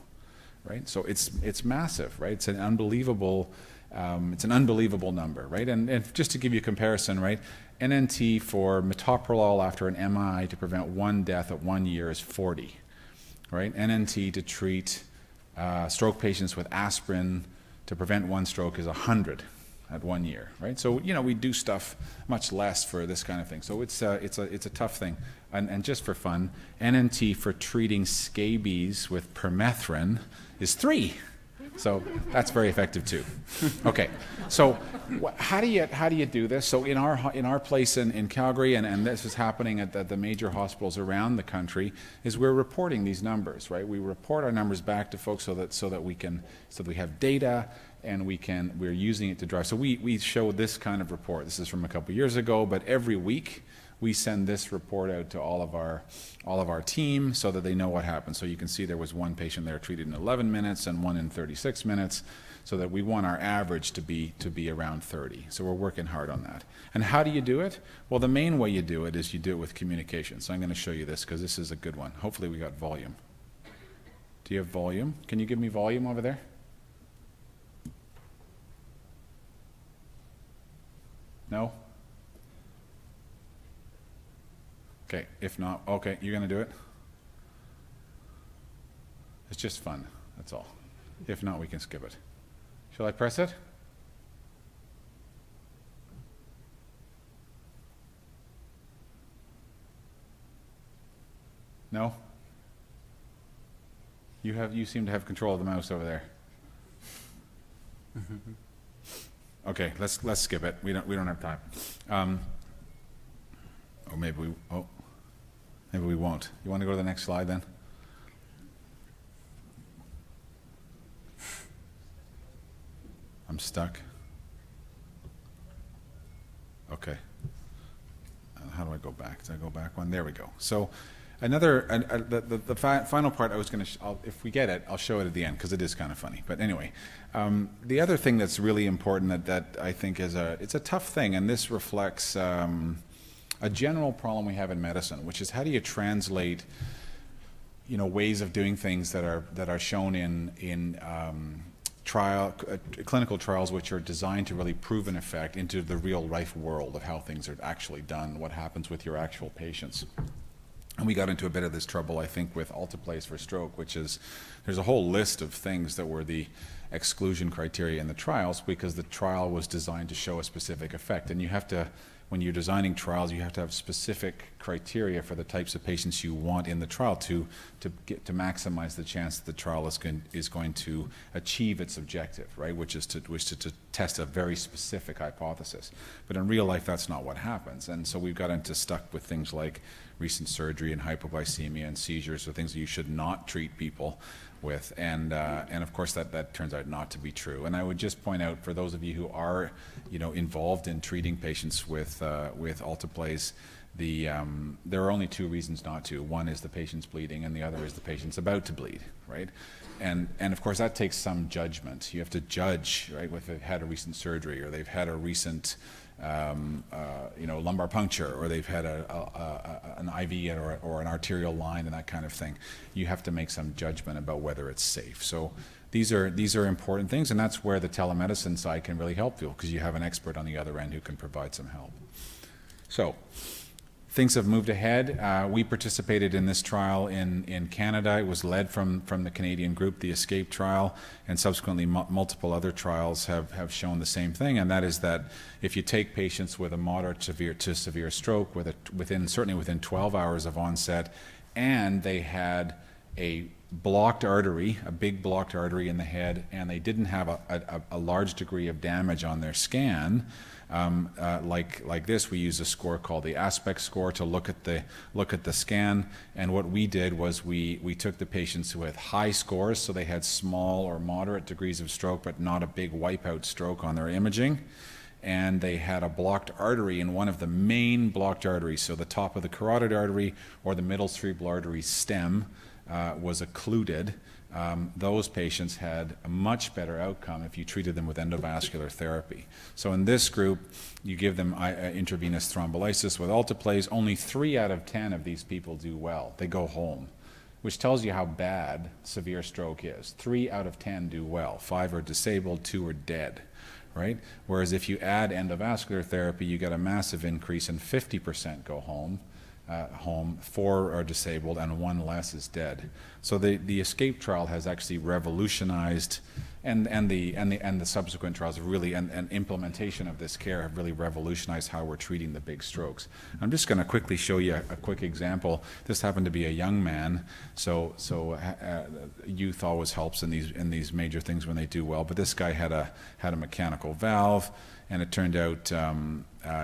right? So it's massive, right? It's an unbelievable number, right? And just to give you a comparison, right? NNT for metoprolol after an MI to prevent 1 death at 1 year is 40, right? NNT to treat stroke patients with aspirin to prevent 1 stroke is 100 at 1 year, right? So we do stuff much less for this kind of thing. So it's a tough thing. And just for fun, NNT for treating scabies with permethrin is 3. So that's very effective too. Okay, so how do you do this? So in our place in Calgary, and this is happening at the major hospitals around the country, is we're reporting these numbers, right? We report our numbers back to folks so that we have data, and we're using it to drive. So we show this kind of report. This is from a couple years ago, but every week we send this report out to all of our team so that they know what happened. So you can see there was 1 patient there treated in 11 minutes and 1 in 36 minutes, so that we want our average to be around 30. So we're working hard on that. And how do you do it? Well, the main way you do it is you do it with communication. So I'm going to show you this because this is a good one. Hopefully we got volume. Do you have volume? Can you give me volume over there? No? Okay, if not, okay, you're going to do it? It's just fun, that's all. If not, we can skip it. Shall I press it? No? You seem to have control of the mouse over there. Okay, let's skip it. We don't have time. Or maybe we won't. You want to go to the next slide then? I'm stuck. Okay. How do I go back? Did I go back one? There we go. So the final part I was going to, if we get it, I'll show it at the end because it is kind of funny. But anyway, the other thing that's really important that I think is it's a tough thing, and this reflects a general problem we have in medicine, which is how do you translate, ways of doing things that are shown in clinical trials, which are designed to really prove an effect, into the real life world of how things are actually done, what happens with your actual patients. And we got into a bit of this trouble, I think, with alteplase for stroke, which is, there's a whole list of things that were the exclusion criteria in the trials because the trial was designed to show a specific effect. And you have to, when you're designing trials, you have to have specific criteria for the types of patients you want in the trial to maximize the chance that the trial is going to achieve its objective, right? Which is to test a very specific hypothesis. But in real life, that's not what happens. And so we've got stuck with things like recent surgery and hypoglycemia and seizures, or things that you should not treat people with, and of course that turns out not to be true. And I would just point out, for those of you who are, involved in treating patients with alteplase, there are only two reasons not to. One is the patient's bleeding, and the other is the patient's about to bleed, right? And of course that takes some judgment. You have to judge, right, if they've had a recent surgery, or they've had a recent lumbar puncture, or they've had an IV or an arterial line and that kind of thing. You have to make some judgment about whether it's safe. So these are important things, and that's where the telemedicine side can really help you, because you have an expert on the other end who can provide some help. So things have moved ahead. We participated in this trial in Canada. It was led from the Canadian group, the ESCAPE trial, and subsequently multiple other trials have shown the same thing, and that is that if you take patients with a moderate to severe stroke, certainly within 12 hours of onset, and they had a blocked artery, a big blocked artery in the head, and they didn't have a large degree of damage on their scan, like this, we use a score called the aspect score to look at the scan. And what we did was we took the patients with high scores, so they had small or moderate degrees of stroke, but not a big wipeout stroke on their imaging. And they had a blocked artery in one of the main blocked arteries, so the top of the carotid artery or the middle cerebral artery stem was occluded. Those patients had a much better outcome if you treated them with endovascular therapy. So in this group, you give them intravenous thrombolysis with alteplase. Only 3 out of 10 of these people do well. They go home, which tells you how bad severe stroke is. 3 out of 10 do well. 5 are disabled, 2 are dead, right? Whereas if you add endovascular therapy, you get a massive increase, and 50% go home. 4 are disabled, and 1 less is dead. So the ESCAPE trial has actually revolutionized, and the subsequent trials have really, and implementation of this care have really revolutionized how we're treating the big strokes. I'm just going to quickly show you a quick example. This happened to be a young man, so youth always helps in these major things when they do well. But this guy had a mechanical valve, and it turned out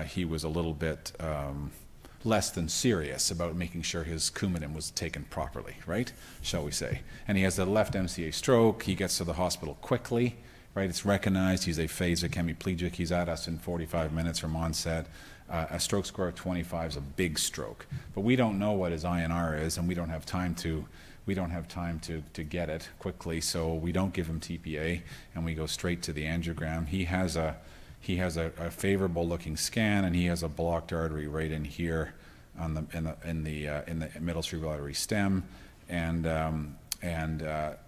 he was a little bit less than serious about making sure his Coumadin was taken properly, right, shall we say. And he has a left MCA stroke. He gets to the hospital quickly, right? It's recognized. He's aphasic hemiplegic. He's at us in 45 minutes from onset. A stroke score of 25 is a big stroke. But we don't know what his INR is, and we don't have time to get it quickly, so we don't give him TPA, and we go straight to the angiogram. He has a favorable looking scan, and he has a blocked artery right in here in the middle cerebral artery stem, and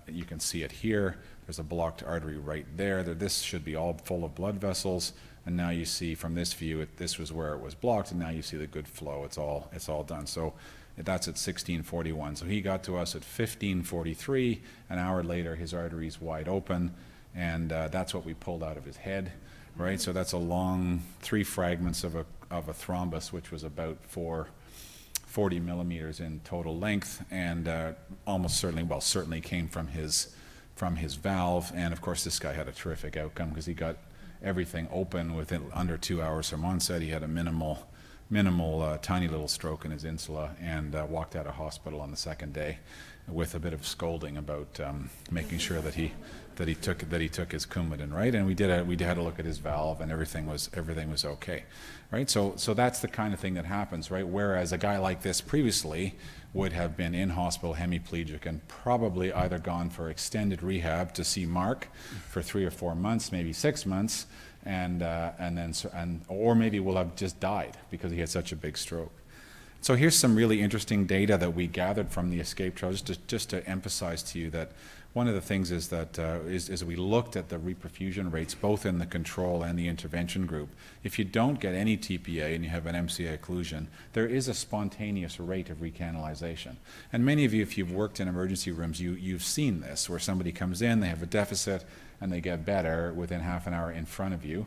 you can see it here. There's a blocked artery right there. This should be all full of blood vessels, and now you see from this view, this was where it was blocked, and now you see the good flow. It's all done. So that's at 16:41. So he got to us at 15:43. An hour later, his artery's wide open, and that's what we pulled out of his head. Right, so that's a long 3 fragments of a thrombus, which was about 40 millimeters in total length, and certainly came from his valve. And of course, this guy had a terrific outcome because he got everything open within under 2 hours from onset. He had a minimal, tiny little stroke in his insula, and walked out of hospital on the second day with a bit of scolding about making sure that he took his Coumadin, right? And we had a look at his valve, and everything was okay, right? So that's the kind of thing that happens, right? Whereas a guy like this previously would have been in hospital hemiplegic and probably either gone for extended rehab to see Mark for 3 or 4 months, maybe 6 months, or maybe will have just died because he had such a big stroke. So here's some really interesting data that we gathered from the ESCAPE trial, just to emphasize to you that one of the things is that is we looked at the reperfusion rates both in the control and the intervention group. If you don't get any TPA and you have an MCA occlusion, there is a spontaneous rate of recanalization. And many of you, if you've worked in emergency rooms, you've seen this, where somebody comes in, they have a deficit, and they get better within half an hour in front of you.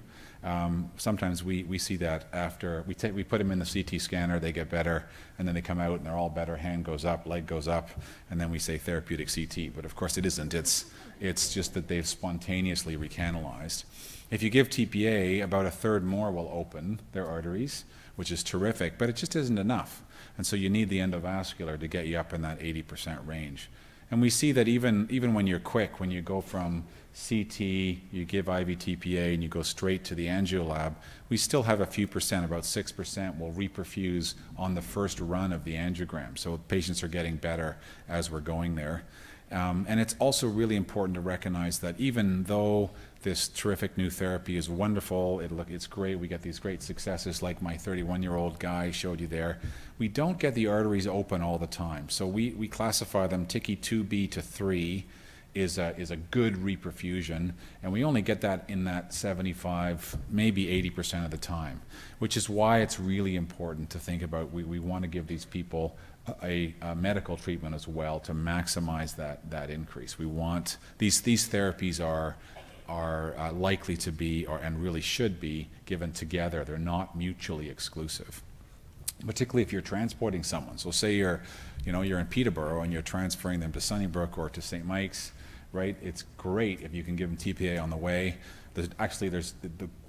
Sometimes we see that after we put them in the CT scanner, they get better, and then they come out and they're all better. Hand goes up, leg goes up, and then we say therapeutic CT. But of course, it isn't. It's just that they've spontaneously recanalized. If you give TPA, about a third more will open their arteries, which is terrific. But it just isn't enough, and so you need the endovascular to get you up in that 80% range. And we see that even when you're quick, when you go from CT, you give IV TPA, and you go straight to the angio lab, we still have a few percent, about 6% will reperfuse on the first run of the angiogram. So patients are getting better as we're going there. And it's also really important to recognize that even though this terrific new therapy is wonderful, it's great, we get these great successes like my 31-year-old guy showed you there, we don't get the arteries open all the time. So we classify them TICI 2B to 3 is a good reperfusion, and we only get that in that 75, maybe 80% of the time, which is why it's really important to think about, we want to give these people a medical treatment as well to maximize that increase. We want, these therapies are likely to be, and really should be, given together. They're not mutually exclusive, particularly if you're transporting someone. So say you're in Peterborough and you're transferring them to Sunnybrook or to St. Mike's, right? It's great if you can give them TPA on the way. There's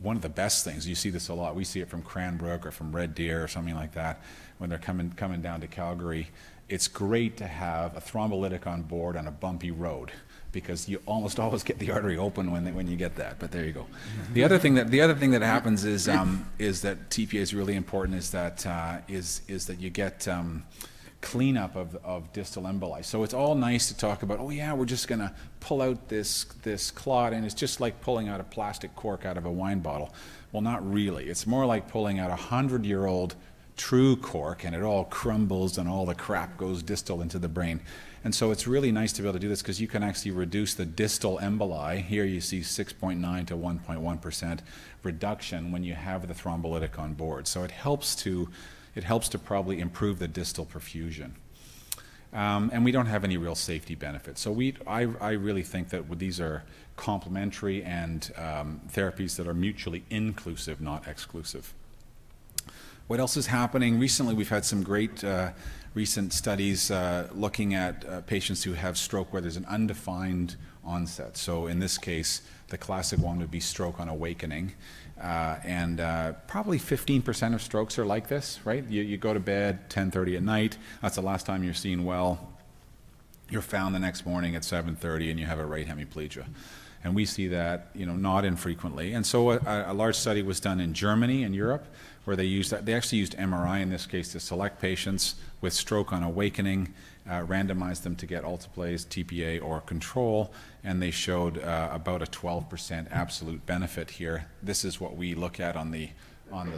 one of the best things, you see this a lot, we see it from Cranbrook or from Red Deer or something like that, when they're coming down to Calgary. It's great to have a thrombolytic on board on a bumpy road, because you almost always get the artery open when you get that. But there you go. The other thing that happens is that TPA is really important, is that you get cleanup of distal emboli. So it's all nice to talk about, oh yeah, we're just going to pull out this clot, and it's just like pulling out a plastic cork out of a wine bottle. Well, not really. It's more like pulling out a 100-year-old true cork, and it all crumbles and all the crap goes distal into the brain. And so it's really nice to be able to do this, because you can actually reduce the distal emboli. Here you see 6.9 to 1.1% reduction when you have the thrombolytic on board. So it helps to probably improve the distal perfusion. And we don't have any real safety benefits. So I really think that these are complementary and therapies that are mutually inclusive, not exclusive. What else is happening? Recently, we've had some great recent studies looking at patients who have stroke where there's an undefined onset. So in this case, the classic one would be stroke on awakening. And probably 15% of strokes are like this, right? You go to bed 10:30 at night. That's the last time you're seen well. You're found the next morning at 7:30 and you have a right hemiplegia. And we see that, not infrequently. And so a large study was done in Germany and Europe, where they actually used MRI in this case to select patients with stroke on awakening, randomized them to get alteplase, TPA, or control, and they showed about a 12% absolute benefit here. This is what we look at on the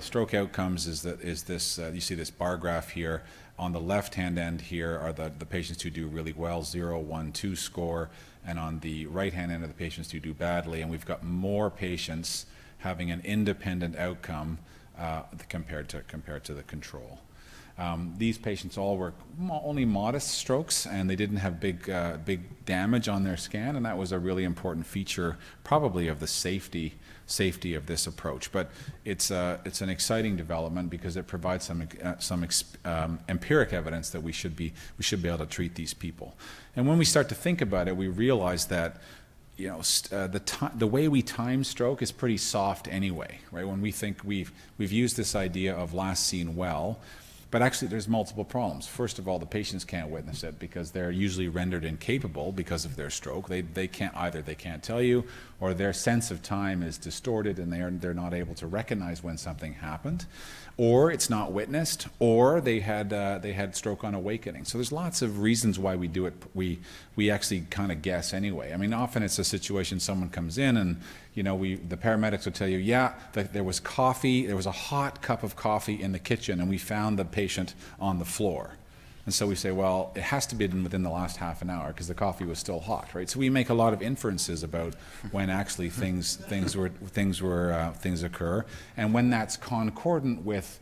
stroke outcomes. You see this bar graph here. On the left-hand end here are the patients who do really well, 0, 1, 2 score, and on the right-hand end are the patients who do badly. And we've got more patients having an independent outcome compared to the control. These patients all were only modest strokes, and they didn't have big damage on their scan, and that was a really important feature, probably, of the safety of this approach. But it's an exciting development because it provides some empiric evidence that we should be able to treat these people. And when we start to think about it, we realize that the way we time stroke is pretty soft anyway, right? When we think we've used this idea of last seen well, but actually there's multiple problems. First of all, the patients can't witness it because they're usually rendered incapable because of their stroke. They can't tell you, or their sense of time is distorted and they're not able to recognize when something happened, or it's not witnessed, or they had stroke on awakening. So there's lots of reasons why we do it. We actually kind of guess anyway. I mean, often it's a situation someone comes in and the paramedics will tell you, yeah, that there was coffee, there was a hot cup of coffee in the kitchen, and we found the patient on the floor. And so we say, well, it has to be within the last half an hour because the coffee was still hot, right? So we make a lot of inferences about when actually things occur, and when that's concordant with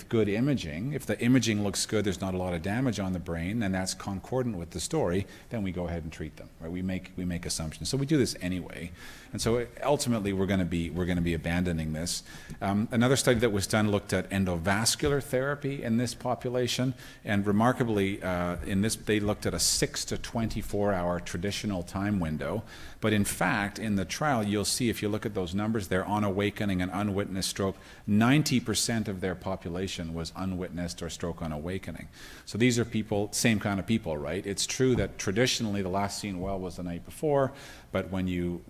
good imaging. If the imaging looks good, there's not a lot of damage on the brain, and that's concordant with the story, then we go ahead and treat them, right? We make assumptions. So we do this anyway. And so ultimately we're going to be abandoning this. Another study that was done looked at endovascular therapy in this population, and remarkably they looked at a 6 to 24 hour traditional time window. But in fact, in the trial, you'll see if you look at those numbers there on awakening and unwitnessed stroke, 90% of their population was unwitnessed or stroke on awakening. So these are people, same kind of people, right? It's true that traditionally the last seen well was the night before, but when you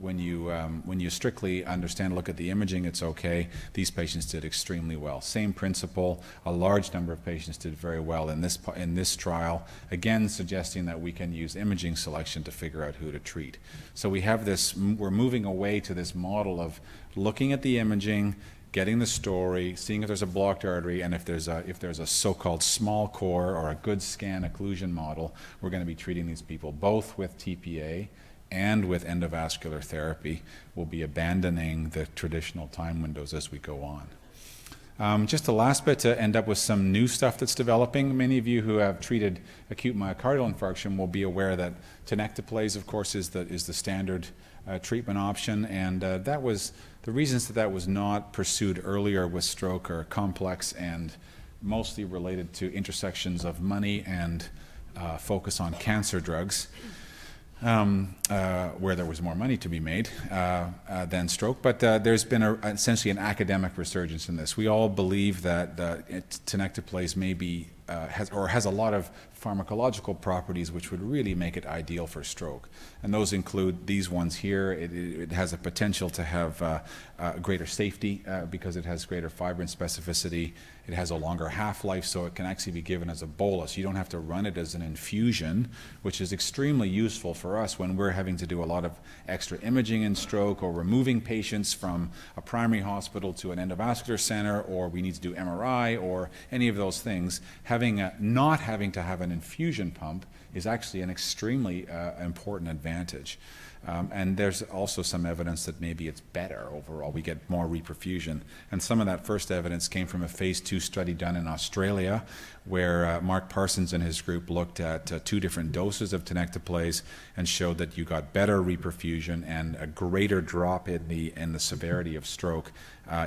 strictly understand, look at the imaging, it's okay. These patients did extremely well. Same principle. A large number of patients did very well in this trial. Again, suggesting that we can use imaging selection to figure out who to treat. So we have this. We're moving away to this model of looking at the imaging, getting the story, seeing if there's a blocked artery, and if there's a so-called small core or a good scan occlusion model, we're going to be treating these people both with TPA and with endovascular therapy. We'll be abandoning the traditional time windows as we go on. Just the last bit to end up with some new stuff that's developing. Many of you who have treated acute myocardial infarction will be aware that tenecteplase, of course, is the standard treatment option, and that was the reasons that was not pursued earlier with stroke are complex and mostly related to intersections of money and focus on cancer drugs. Where there was more money to be made than stroke, but there's been essentially an academic resurgence in this. We all believe that tenecteplase may be has a lot of pharmacological properties which would really make it ideal for stroke, and those include these ones here. It has a potential to have greater safety because it has greater fibrin specificity. It has a longer half-life, so it can actually be given as a bolus. You don't have to run it as an infusion, which is extremely useful for us when we're having to do a lot of extra imaging in stroke, or removing patients from a primary hospital to an endovascular center, or we need to do MRI, or any of those things. Not having to have an infusion pump is actually an extremely important advantage. And there's also some evidence that maybe it's better overall. We get more reperfusion. And some of that first evidence came from a phase 2 study done in Australia, where Mark Parsons and his group looked at 2 different doses of tenecteplase and showed that you got better reperfusion and a greater drop in the severity of stroke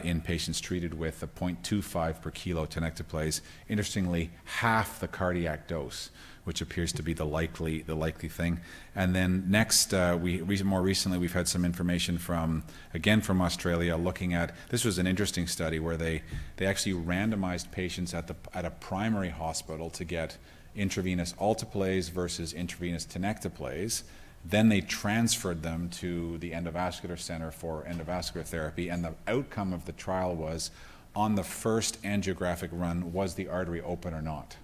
in patients treated with a 0.25 per kilo tenecteplase. Interestingly, half the cardiac dose, which appears to be the likely thing. And then next, more recently, we've had some information from Australia looking at, this was an interesting study where they actually randomized patients at a primary hospital to get intravenous alteplase versus intravenous tenecteplase. Then they transferred them to the endovascular center for endovascular therapy, and the outcome of the trial was, on the first angiographic run, was the artery open or not?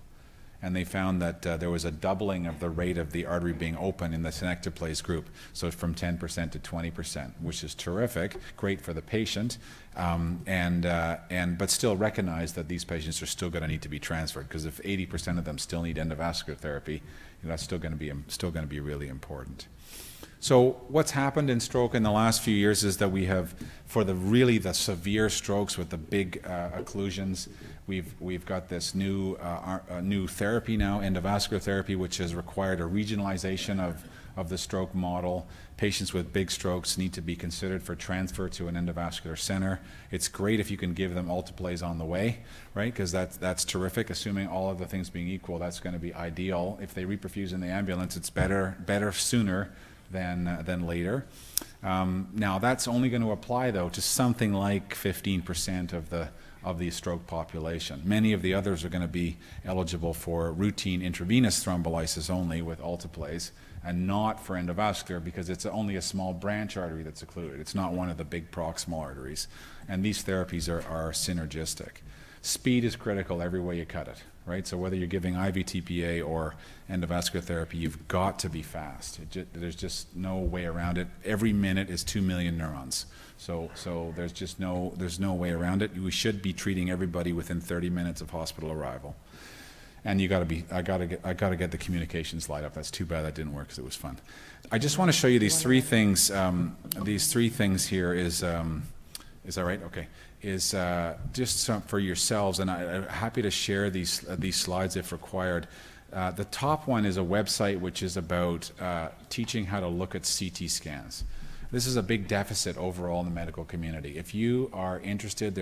And they found that there was a doubling of the rate of the artery being open in the tenecteplase group, so from 10% to 20%, which is terrific, great for the patient, but still recognize that these patients are still going to need to be transferred, because if 80% of them still need endovascular therapy, that's still going to be really important. So what's happened in stroke in the last few years is that we have, for the severe strokes with the big occlusions, we've got this new therapy now, endovascular therapy, which has required a regionalization of the stroke model. Patients with big strokes need to be considered for transfer to an endovascular center. It's great if you can give them alteplase on the way, right? Because that's terrific. Assuming all of the things being equal, that's going to be ideal. If they reperfuse in the ambulance, it's better sooner than later. Now that's only going to apply though to something like 15% of the stroke population. Many of the others are going to be eligible for routine intravenous thrombolysis only with alteplase, and not for endovascular because it's only a small branch artery that's occluded. It's not one of the big proximal arteries, and these therapies are synergistic. Speed is critical every way you cut it, right? So whether you're giving IV TPA or endovascular therapy, you've got to be fast. There's just no way around it. Every minute is 2 million neurons. So there's no way around it. We should be treating everybody within 30 minutes of hospital arrival. And I gotta get the communication slide up. That's too bad that didn't work because it was fun. I just want to show you these three things. These three things here is that right? Okay. Is just some for yourselves, and I'm happy to share these slides if required. The top one is a website which is about teaching how to look at CT scans. This is a big deficit overall in the medical community. If you are interested,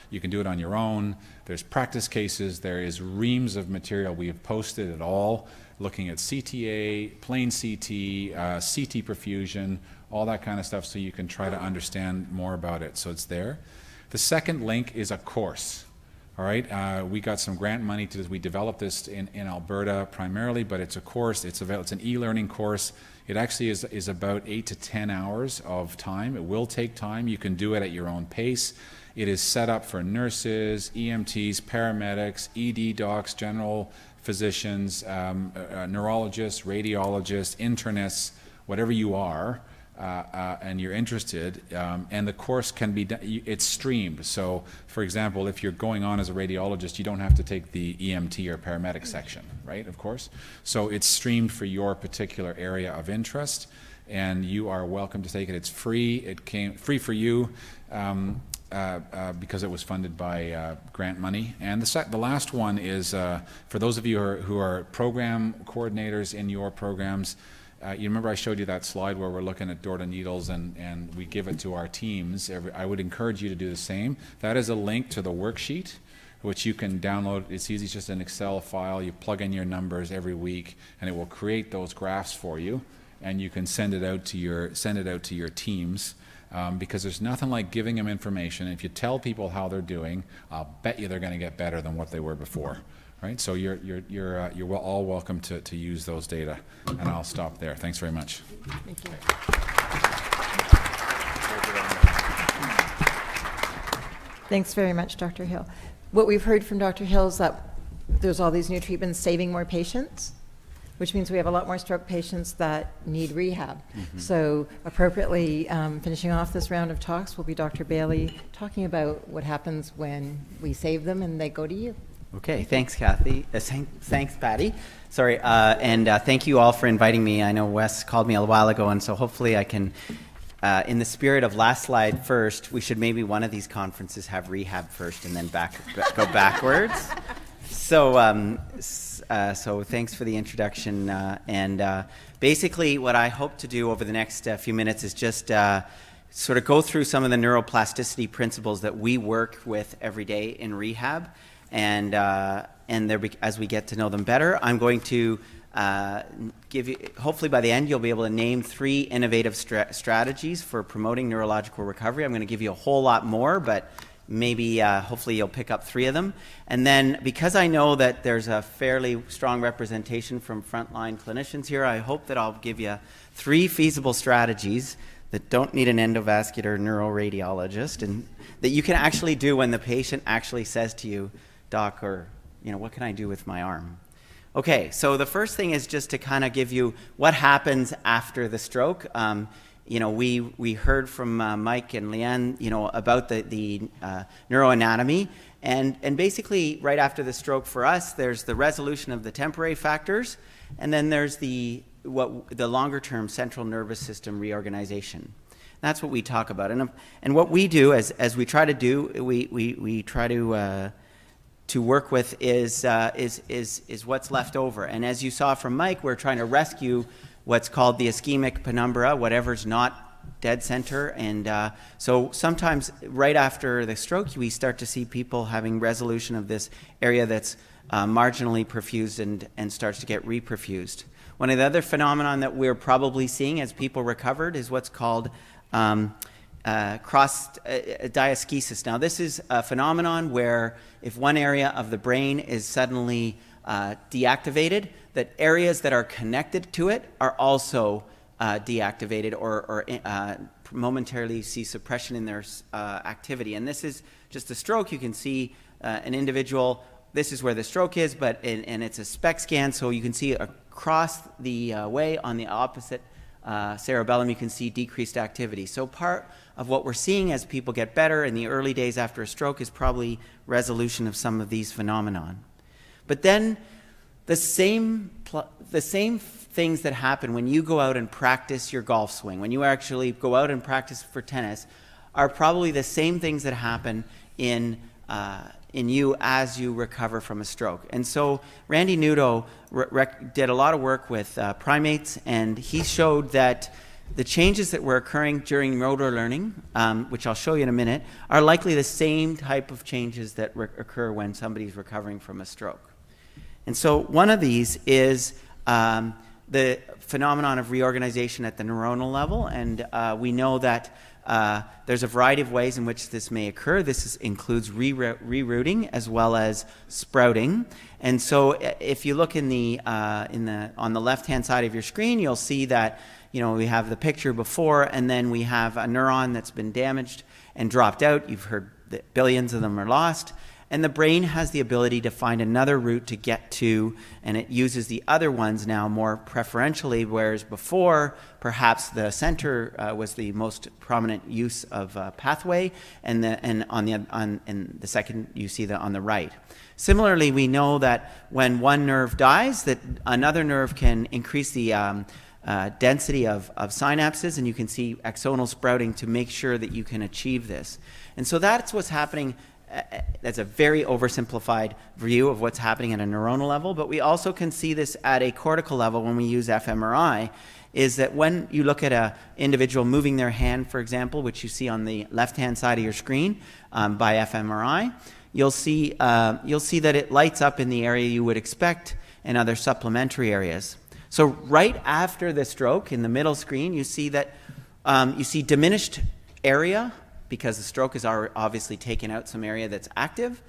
you can do it on your own. There's practice cases. There is reams of material. We have posted it all, looking at CTA, plain CT, CT perfusion, all that kind of stuff, so you can try to understand more about it. So it's there. The second link is a course. All right, we got some grant money to this. We developed this in Alberta primarily, but it's a course. It's an e-learning course. It actually is about 8 to 10 hours of time. It will take time. You can do it at your own pace. It is set up for nurses, EMTs, paramedics, ED docs, general physicians, neurologists, radiologists, internists, whatever you are. And you're interested, and the course can be it's streamed. So, for example, if you're going on as a radiologist, you don't have to take the EMT or paramedic section, right? Of course. So it's streamed for your particular area of interest, and you are welcome to take it. It's free. It came free for you because it was funded by grant money. And the last one is for those of you who are program coordinators in your programs. You remember I showed you that slide where we're looking at door to needles and we give it to our teams. I would encourage you to do the same. That is a link to the worksheet, which you can download. It's easy, it's just an Excel file. You plug in your numbers every week, and it will create those graphs for you, and you can send it out to your teams. Because there's nothing like giving them information. If you tell people how they're doing, I'll bet you they're going to get better than what they were before. Right, so you're all welcome to use those data, and I'll stop there. Thanks very much. Thank you. Thanks very much, Dr. Hill. What we've heard from Dr. Hill is that there's all these new treatments saving more patients, which means we have a lot more stroke patients that need rehab. So appropriately finishing off this round of talks will be Dr. Bayley talking about what happens when we save them and they go to you. Okay, thanks, Kathy. Thanks, Patty. Sorry, and thank you all for inviting me. I know Wes called me a while ago, and so hopefully I can, in the spirit of last slide first, we should maybe one of these conferences have rehab first and then go backwards. So, so thanks for the introduction. And basically what I hope to do over the next few minutes is just sort of go through some of the neuroplasticity principles that we work with every day in rehab. And as we get to know them better, I'm going to give you, hopefully by the end, you'll be able to name 3 innovative strategies for promoting neurological recovery. I'm going to give you a whole lot more, but maybe hopefully you'll pick up 3 of them. And then because I know that there's a fairly strong representation from frontline clinicians here, I hope that I'll give you 3 feasible strategies that don't need an endovascular neuroradiologist and that you can actually do when the patient actually says to you, Doc, or, what can I do with my arm? Okay, so the first thing is just to kind of give you what happens after the stroke. We heard from Mike and Leanne, about the neuroanatomy. And basically, right after the stroke for us, there's the resolution of the temporary factors, and then there's the longer-term central nervous system reorganization. That's what we talk about. And what we do, as we try to do, we try to work with is what's left over. And as you saw from Mike, we're trying to rescue what's called the ischemic penumbra, whatever's not dead center. And so sometimes right after the stroke, we start to see people having resolution of this area that's marginally perfused and starts to get reperfused. One of the other phenomenon that we're probably seeing as people recovered is what's called cross diaskesis. Now, this is a phenomenon where if one area of the brain is suddenly deactivated, that areas that are connected to it are also deactivated or momentarily see suppression in their activity. And this is just a stroke. You can see an individual, this is where the stroke is, and it's a SPECT scan, so you can see across the way on the opposite cerebellum, you can see decreased activity. So part of what we're seeing as people get better in the early days after a stroke is probably resolution of some of these phenomenon. But then the same things that happen when you go out and practice your golf swing, when you actually go out and practice for tennis, are probably the same things that happen in you as you recover from a stroke. And so Randy Nudo did a lot of work with primates, and he showed that the changes that were occurring during motor learning, which I'll show you in a minute, are likely the same type of changes that occur when somebody's recovering from a stroke. And so one of these is the phenomenon of reorganization at the neuronal level, and we know that there's a variety of ways in which this may occur. This includes rerouting as well as sprouting. And so if you look on the left-hand side of your screen, you'll see that we have the picture before, and then we have a neuron that's been damaged and dropped out. You've heard that billions of them are lost. And the brain has the ability to find another route to get to, and it uses the other ones now more preferentially, whereas before, perhaps the center was the most prominent use of pathway, and the second you see on the right. Similarly, we know that when one nerve dies, that another nerve can increase the density of synapses, and you can see axonal sprouting to make sure that you can achieve this. And so that's what's happening. That's a very oversimplified view of what's happening at a neuronal level, but we also can see this at a cortical level when we use fMRI, is that when you look at an individual moving their hand, for example, which you see on the left-hand side of your screen by fMRI, you'll see that it lights up in the area you would expect in other supplementary areas. So right after the stroke, in the middle screen, you see that you see diminished area, because the stroke has obviously taken out some area that's active.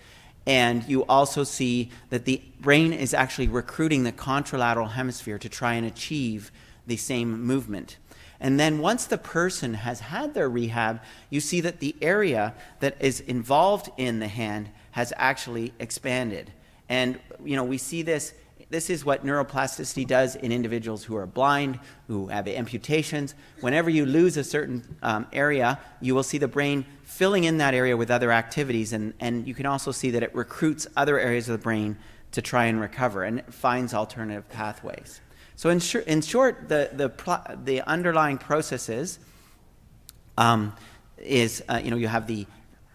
And you also see that the brain is actually recruiting the contralateral hemisphere to try and achieve the same movement. And then once the person has had their rehab, you see that the area that is involved in the hand has actually expanded. And we see this. This is what neuroplasticity does in individuals who are blind, who have amputations. Whenever you lose a certain area, you will see the brain filling in that area with other activities, and you can also see that it recruits other areas of the brain to try and recover, and it finds alternative pathways. So in short, the underlying processes you have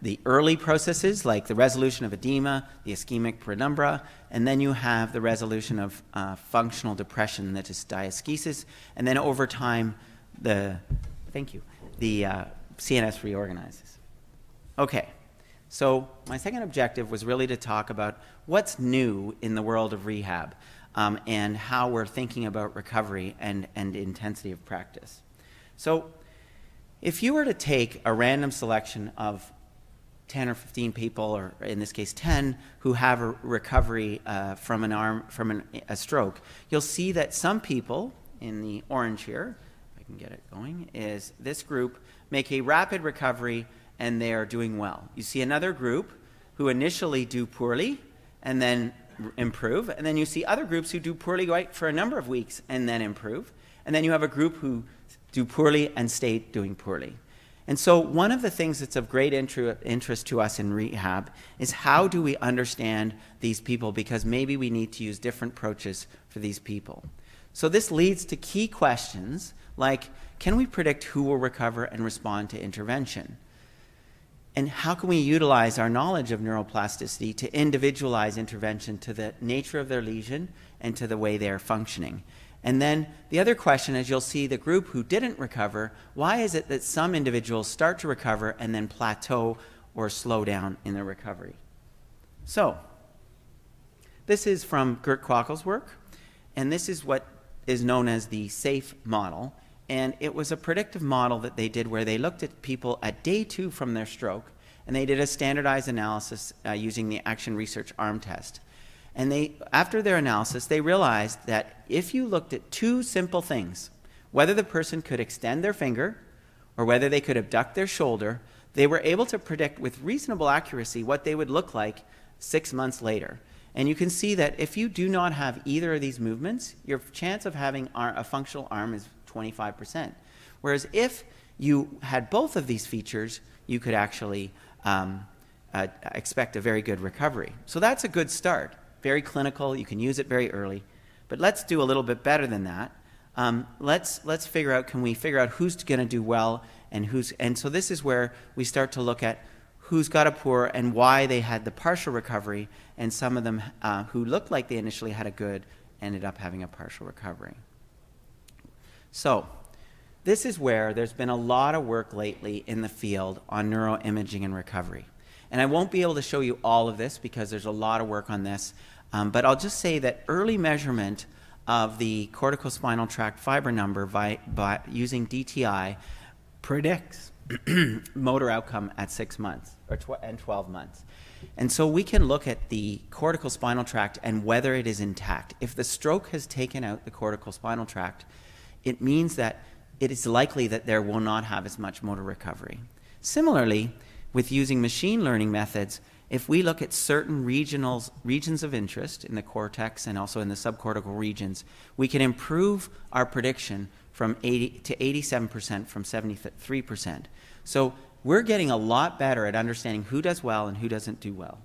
the early processes, like the resolution of edema, the ischemic penumbra, and then you have the resolution of functional depression, that is diaskesis, and then over time, the CNS reorganizes. Okay, so my second objective was really to talk about what's new in the world of rehab and how we're thinking about recovery and intensity of practice. So if you were to take a random selection of 10 or 15 people, or in this case 10, who have a recovery from a stroke, you'll see that some people in the orange here, if I can get it going, is this group make a rapid recovery and they are doing well. You see another group who initially do poorly and then improve, and then you see other groups who do poorly right for a number of weeks and then improve, and then you have a group who do poorly and stay doing poorly. And so one of the things that's of great interest to us in rehab is how do we understand these people, because maybe we need to use different approaches for these people. So this leads to key questions like, can we predict who will recover and respond to intervention? And how can we utilize our knowledge of neuroplasticity to individualize intervention to the nature of their lesion and to the way they are functioning? And then the other question is, you'll see the group who didn't recover, why is it that some individuals start to recover and then plateau or slow down in their recovery? So this is from Gert Kwakkel's work, and this is what is known as the SAFE model. And it was a predictive model that they did where they looked at people at day 2 from their stroke, and they did a standardized analysis using the Action Research ARM test. And after their analysis, they realized that if you looked at 2 simple things, whether the person could extend their finger or whether they could abduct their shoulder, they were able to predict with reasonable accuracy what they would look like 6 months later. And you can see that if you do not have either of these movements, your chance of having a functional arm is 25%. Whereas if you had both of these features, you could actually expect a very good recovery. So that's a good start. very clinical. You can use it very early. But let's do a little bit better than that. Let's figure out, can we figure out who's going to do well and so this is where we start to look at who's got a poor and why they had the partial recovery, and some of them who looked like they initially had a good ended up having a partial recovery. So this is where there's been a lot of work lately in the field on neuroimaging and recovery. And I won't be able to show you all of this because there's a lot of work on this, but I'll just say that early measurement of the corticospinal tract fiber number by using DTI predicts motor outcome at 6 months and 12 months. And so we can look at the corticospinal tract and whether it is intact. If the stroke has taken out the corticospinal tract, it means that it is likely that there will not have as much motor recovery. Similarly, with using machine learning methods, if we look at certain regions of interest in the cortex and also in the subcortical regions, we can improve our prediction from 80 to 87% from 73%. So we're getting a lot better at understanding who does well and who doesn't do well.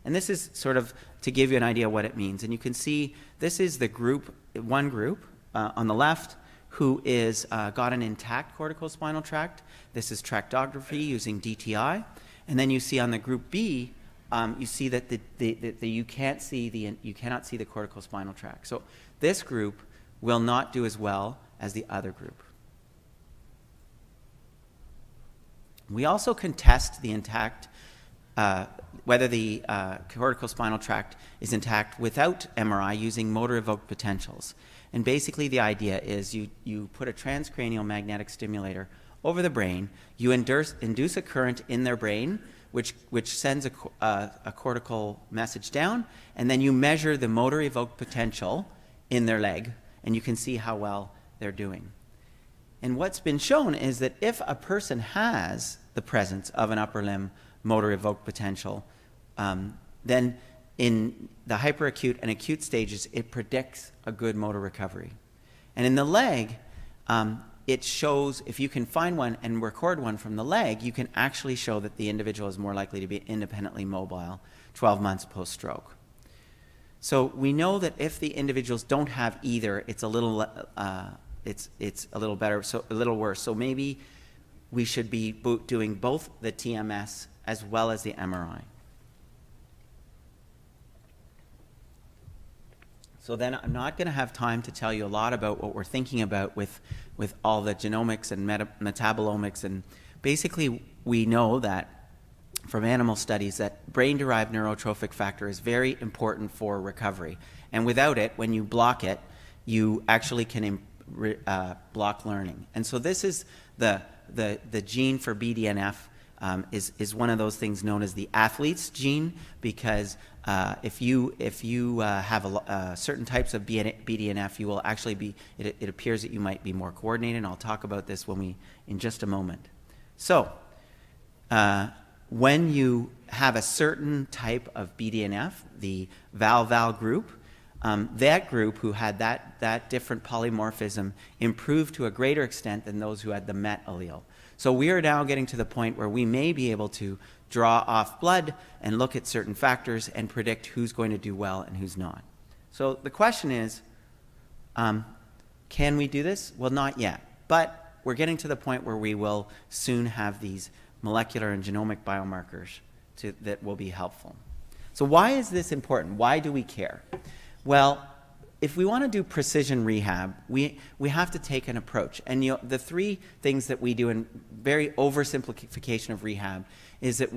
And this is sort of to give you an idea of what it means. And you can see this is the group, one group on the left who is got an intact corticospinal tract. This is tractography using DTI. And then you see on the group B, you see that you cannot see the corticospinal tract. So this group will not do as well as the other group. We also can test the intact, whether the corticospinal tract is intact without MRI using motor evoked potentials. And basically the idea is you put a transcranial magnetic stimulator over the brain, you induce a current in their brain, which sends a cortical message down, and then you measure the motor evoked potential in their leg, and you can see how well they're doing. And what's been shown is that if a person has the presence of an upper limb motor evoked potential, then in the hyperacute and acute stages, it predicts a good motor recovery. And in the leg, it shows, if you can find one and record one from the leg, you can actually show that the individual is more likely to be independently mobile 12 months post-stroke. So we know that if the individuals don't have either, it's a little it's a little better, so a little worse. So maybe we should be doing both the TMS as well as the MRI. So then I'm not going to have time to tell you a lot about what we're thinking about with all the genomics and metabolomics. And basically, we know that from animal studies that brain-derived neurotrophic factor is very important for recovery. And without it, when you block it, you actually can block learning. And so this is the gene for BDNF. Is one of those things known as the athlete's gene, because if you have certain types of BDNF, you will actually be. It appears that you might be more coordinated. And I'll talk about this in just a moment. So when you have a certain type of BDNF, the Val group, that group who had that different polymorphism improved to a greater extent than those who had the MET allele. So we are now getting to the point where we may be able to draw off blood and look at certain factors and predict who's going to do well and who's not. So the question is, can we do this? Well, not yet. But we're getting to the point where we will soon have these molecular and genomic biomarkers that will be helpful. So why is this important? Why do we care? Well, if we want to do precision rehab, we have to take an approach. And the three things that we do in very oversimplification of rehab is that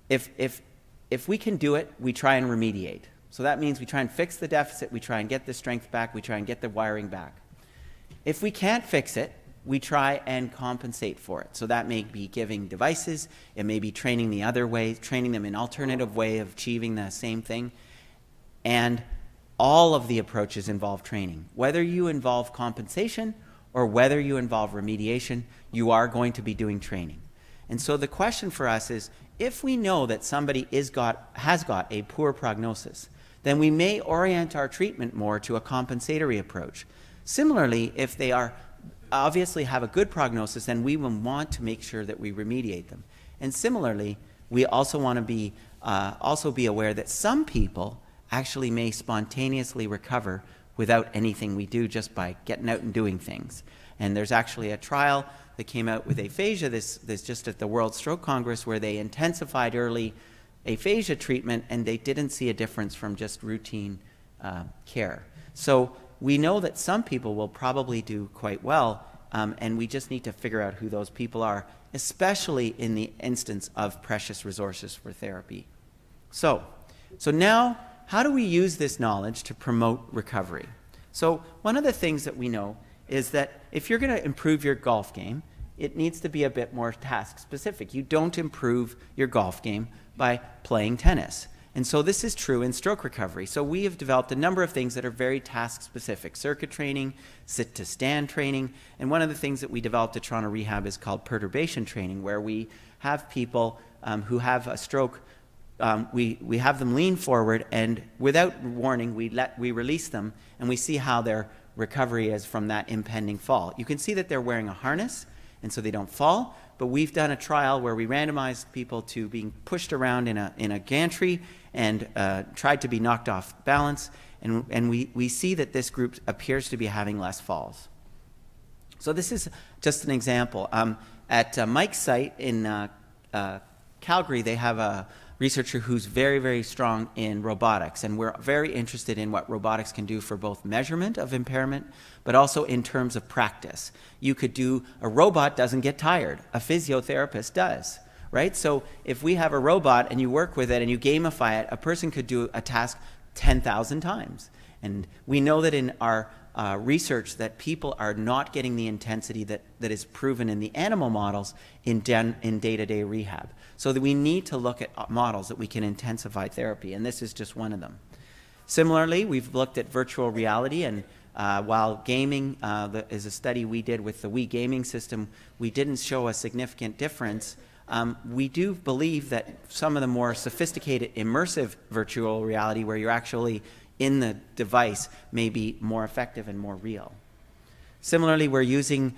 if we can do it, we try and remediate. So that means we try and fix the deficit, we try and get the strength back, we try and get the wiring back. If we can't fix it, we try and compensate for it. So that may be giving devices, it may be training the other way, training them in alternative way of achieving the same thing. And all of the approaches involve training. Whether you involve compensation or whether you involve remediation, you are going to be doing training. And so the question for us is, if we know that somebody has got a poor prognosis, then we may orient our treatment more to a compensatory approach. Similarly, if they obviously have a good prognosis, then we will want to make sure that we remediate them. And similarly, we also want to be aware that some people actually may spontaneously recover without anything we do, just by getting out and doing things. And there's actually a trial that came out with aphasia this just at the World Stroke Congress, where they intensified early aphasia treatment, and they didn't see a difference from just routine care. So we know that some people will probably do quite well, and we just need to figure out who those people are, especially in the instance of precious resources for therapy. So now, how do we use this knowledge to promote recovery? So one of the things that we know is that if you're going to improve your golf game, it needs to be a bit more task specific. You don't improve your golf game by playing tennis. And so this is true in stroke recovery. So we have developed a number of things that are very task specific: circuit training, sit to stand training, and one of the things that we developed at Toronto Rehab is called perturbation training, where we have people who have a stroke, we have them lean forward, and without warning we release them, and we see how their recovery is from that impending fall. You can see that they're wearing a harness, and so they don't fall. But we've done a trial where we randomized people to being pushed around in a gantry and tried to be knocked off balance, and we see that this group appears to be having less falls. So this is just an example. At Mike's site in Calgary, they have a researcher who's very, very strong in robotics, and we're very interested in what robotics can do for both measurement of impairment, but also in terms of practice. You could do, a robot doesn't get tired, a physiotherapist does, right? So if we have a robot and you work with it and you gamify it, a person could do a task 10,000 times. And we know that in our research that people are not getting the intensity that is proven in the animal models in day-to-day rehab. So that we need to look at models that we can intensify therapy, and this is just one of them. Similarly, we've looked at virtual reality, and while gaming is a study we did with the Wii gaming system, we didn't show a significant difference. We do believe that some of the more sophisticated immersive virtual reality, where you're actually in the device, may be more effective and more real. Similarly, we're using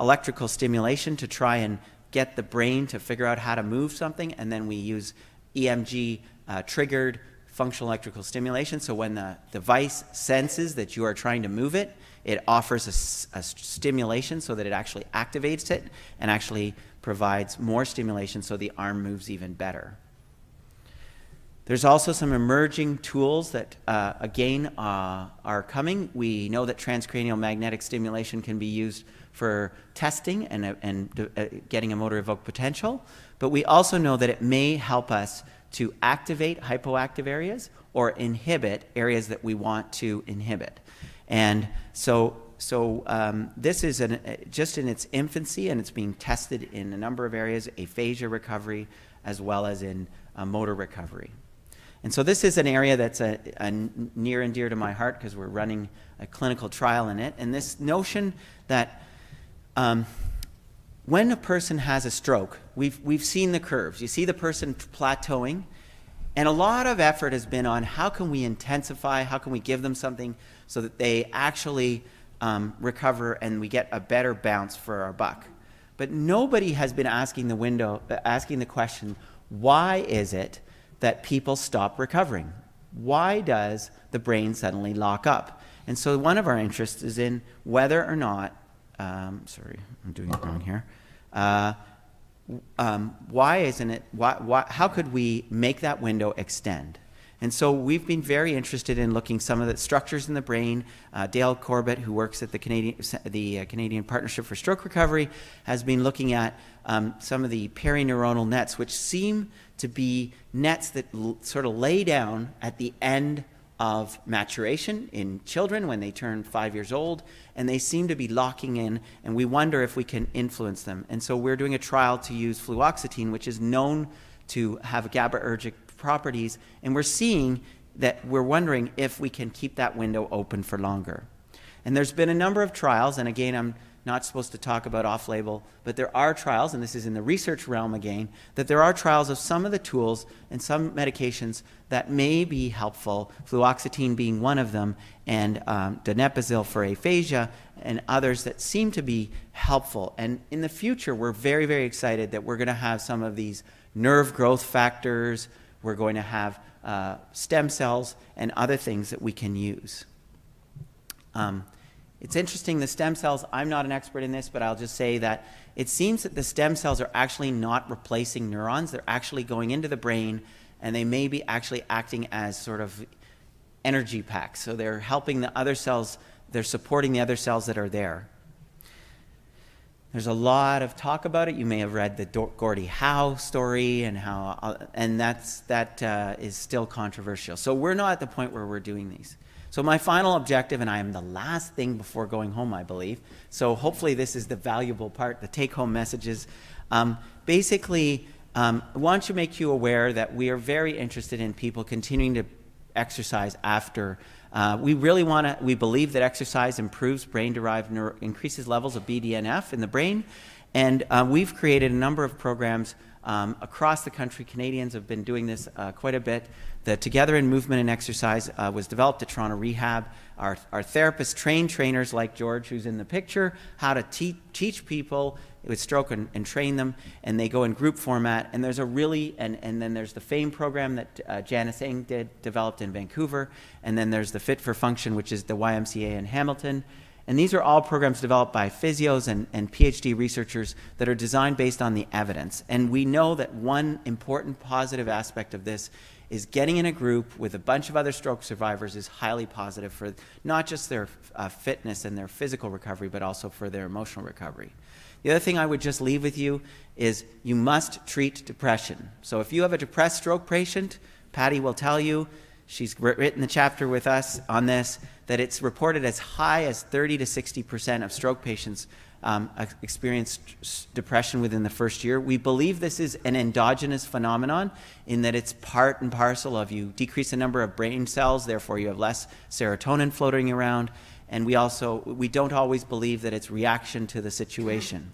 electrical stimulation to try and get the brain to figure out how to move something, and then we use EMG triggered functional electrical stimulation. So when the device senses that you are trying to move it, it offers a stimulation so that it actually activates it and actually provides more stimulation so the arm moves even better. There's also some emerging tools that, again, are coming. We know that transcranial magnetic stimulation can be used for testing and getting a motor evoked potential, but we also know that it may help us to activate hypoactive areas or inhibit areas that we want to inhibit. And so this is just in its infancy, and it's being tested in a number of areas: aphasia recovery as well as in motor recovery. And so this is an area that's near and dear to my heart, because we're running a clinical trial in it. And this notion that when a person has a stroke, we've seen the curves. You see the person plateauing, and a lot of effort has been on how can we intensify, how can we give them something so that they actually recover and we get a better bounce for our buck. But nobody has been asking the question, why is it that people stop recovering? Why does the brain suddenly lock up? And so one of our interests is in whether or not, sorry, I'm doing it wrong here. Why isn't it, how could we make that window extend? And so we've been very interested in looking some of the structures in the brain. Dale Corbett, who works at the Canadian Partnership for Stroke Recovery, has been looking at some of the perineuronal nets, which seem to be nets that sort of lay down at the end of maturation in children when they turn 5 years old, and they seem to be locking in, and we wonder if we can influence them. And so we're doing a trial to use fluoxetine, which is known to have GABAergic properties, and we're seeing that we're wondering if we can keep that window open for longer. And there's been a number of trials, and again, I'm not supposed to talk about off-label, but there are trials, and this is in the research realm again, that there are trials of some of the tools and some medications that may be helpful, fluoxetine being one of them, and donepezil for aphasia, and others that seem to be helpful. And in the future, we're very, very excited that we're going to have some of these nerve growth factors. We're going to have stem cells, and other things that we can use. It's interesting, the stem cells, I'm not an expert in this, but I'll just say that it seems that the stem cells are actually not replacing neurons. They're actually going into the brain, and they may be actually acting as sort of energy packs. So they're helping the other cells, they're supporting the other cells that are there. There's a lot of talk about it. You may have read the Gordie Howe story, and that is still controversial. So we're not at the point where we're doing these. So my final objective, and I am the last thing before going home, I believe. So hopefully this is the valuable part, the take-home messages. Basically, I want to make you aware that we are very interested in people continuing to exercise after. We believe that exercise improves brain-derived increases levels of BDNF in the brain. And we've created a number of programs across the country. Canadians have been doing this quite a bit. The Together in Movement and Exercise was developed at Toronto Rehab. Our therapists train trainers like George, who's in the picture, how to teach people with stroke and train them, and they go in group format. And there's and then there's the FAME program that Janice Ng developed in Vancouver, and then there's the Fit for Function, which is the YMCA in Hamilton. And these are all programs developed by physios and PhD researchers that are designed based on the evidence. And we know that one important positive aspect of this is getting in a group with a bunch of other stroke survivors is highly positive for not just their fitness and their physical recovery, but also for their emotional recovery. The other thing I would just leave with you is you must treat depression. So if you have a depressed stroke patient, Patty will tell you, she's written the chapter with us on this, that it's reported as high as 30 to 60% of stroke patients experience depression within the first year. We believe this is an endogenous phenomenon in that it's part and parcel of you decrease the number of brain cells, therefore you have less serotonin floating around. And we don't always believe that it's reaction to the situation.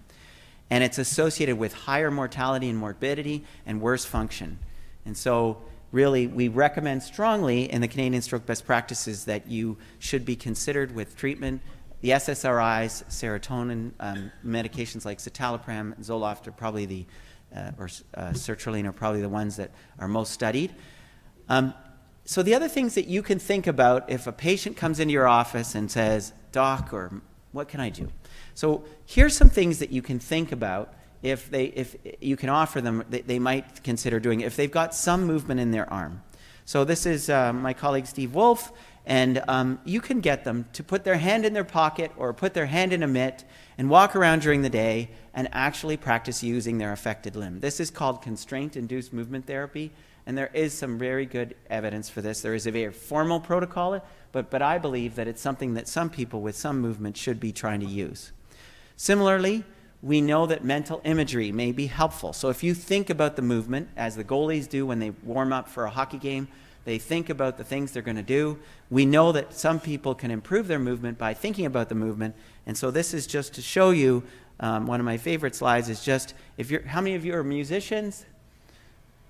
And it's associated with higher mortality and morbidity and worse function. And so really, we recommend strongly in the Canadian Stroke Best Practices that you should be considered with treatment. The SSRIs, serotonin medications like citalopram and Zoloft are probably sertraline are probably the ones that are most studied. So the other things that you can think about if a patient comes into your office and says, "Doc," or "What can I do?" So here's some things that you can think about if you can offer them, they might consider doing if they've got some movement in their arm. So this is my colleague Steve Wolf, and you can get them to put their hand in their pocket or put their hand in a mitt and walk around during the day and actually practice using their affected limb. This is called constraint-induced movement therapy, and there is some very good evidence for this. There is a very formal protocol, but I believe that it's something that some people with some movement should be trying to use. Similarly, we know that mental imagery may be helpful. So if you think about the movement, as the goalies do when they warm up for a hockey game, they think about the things they're going to do. We know that some people can improve their movement by thinking about the movement. And so this is just to show you, one of my favorite slides is just, how many of you are musicians?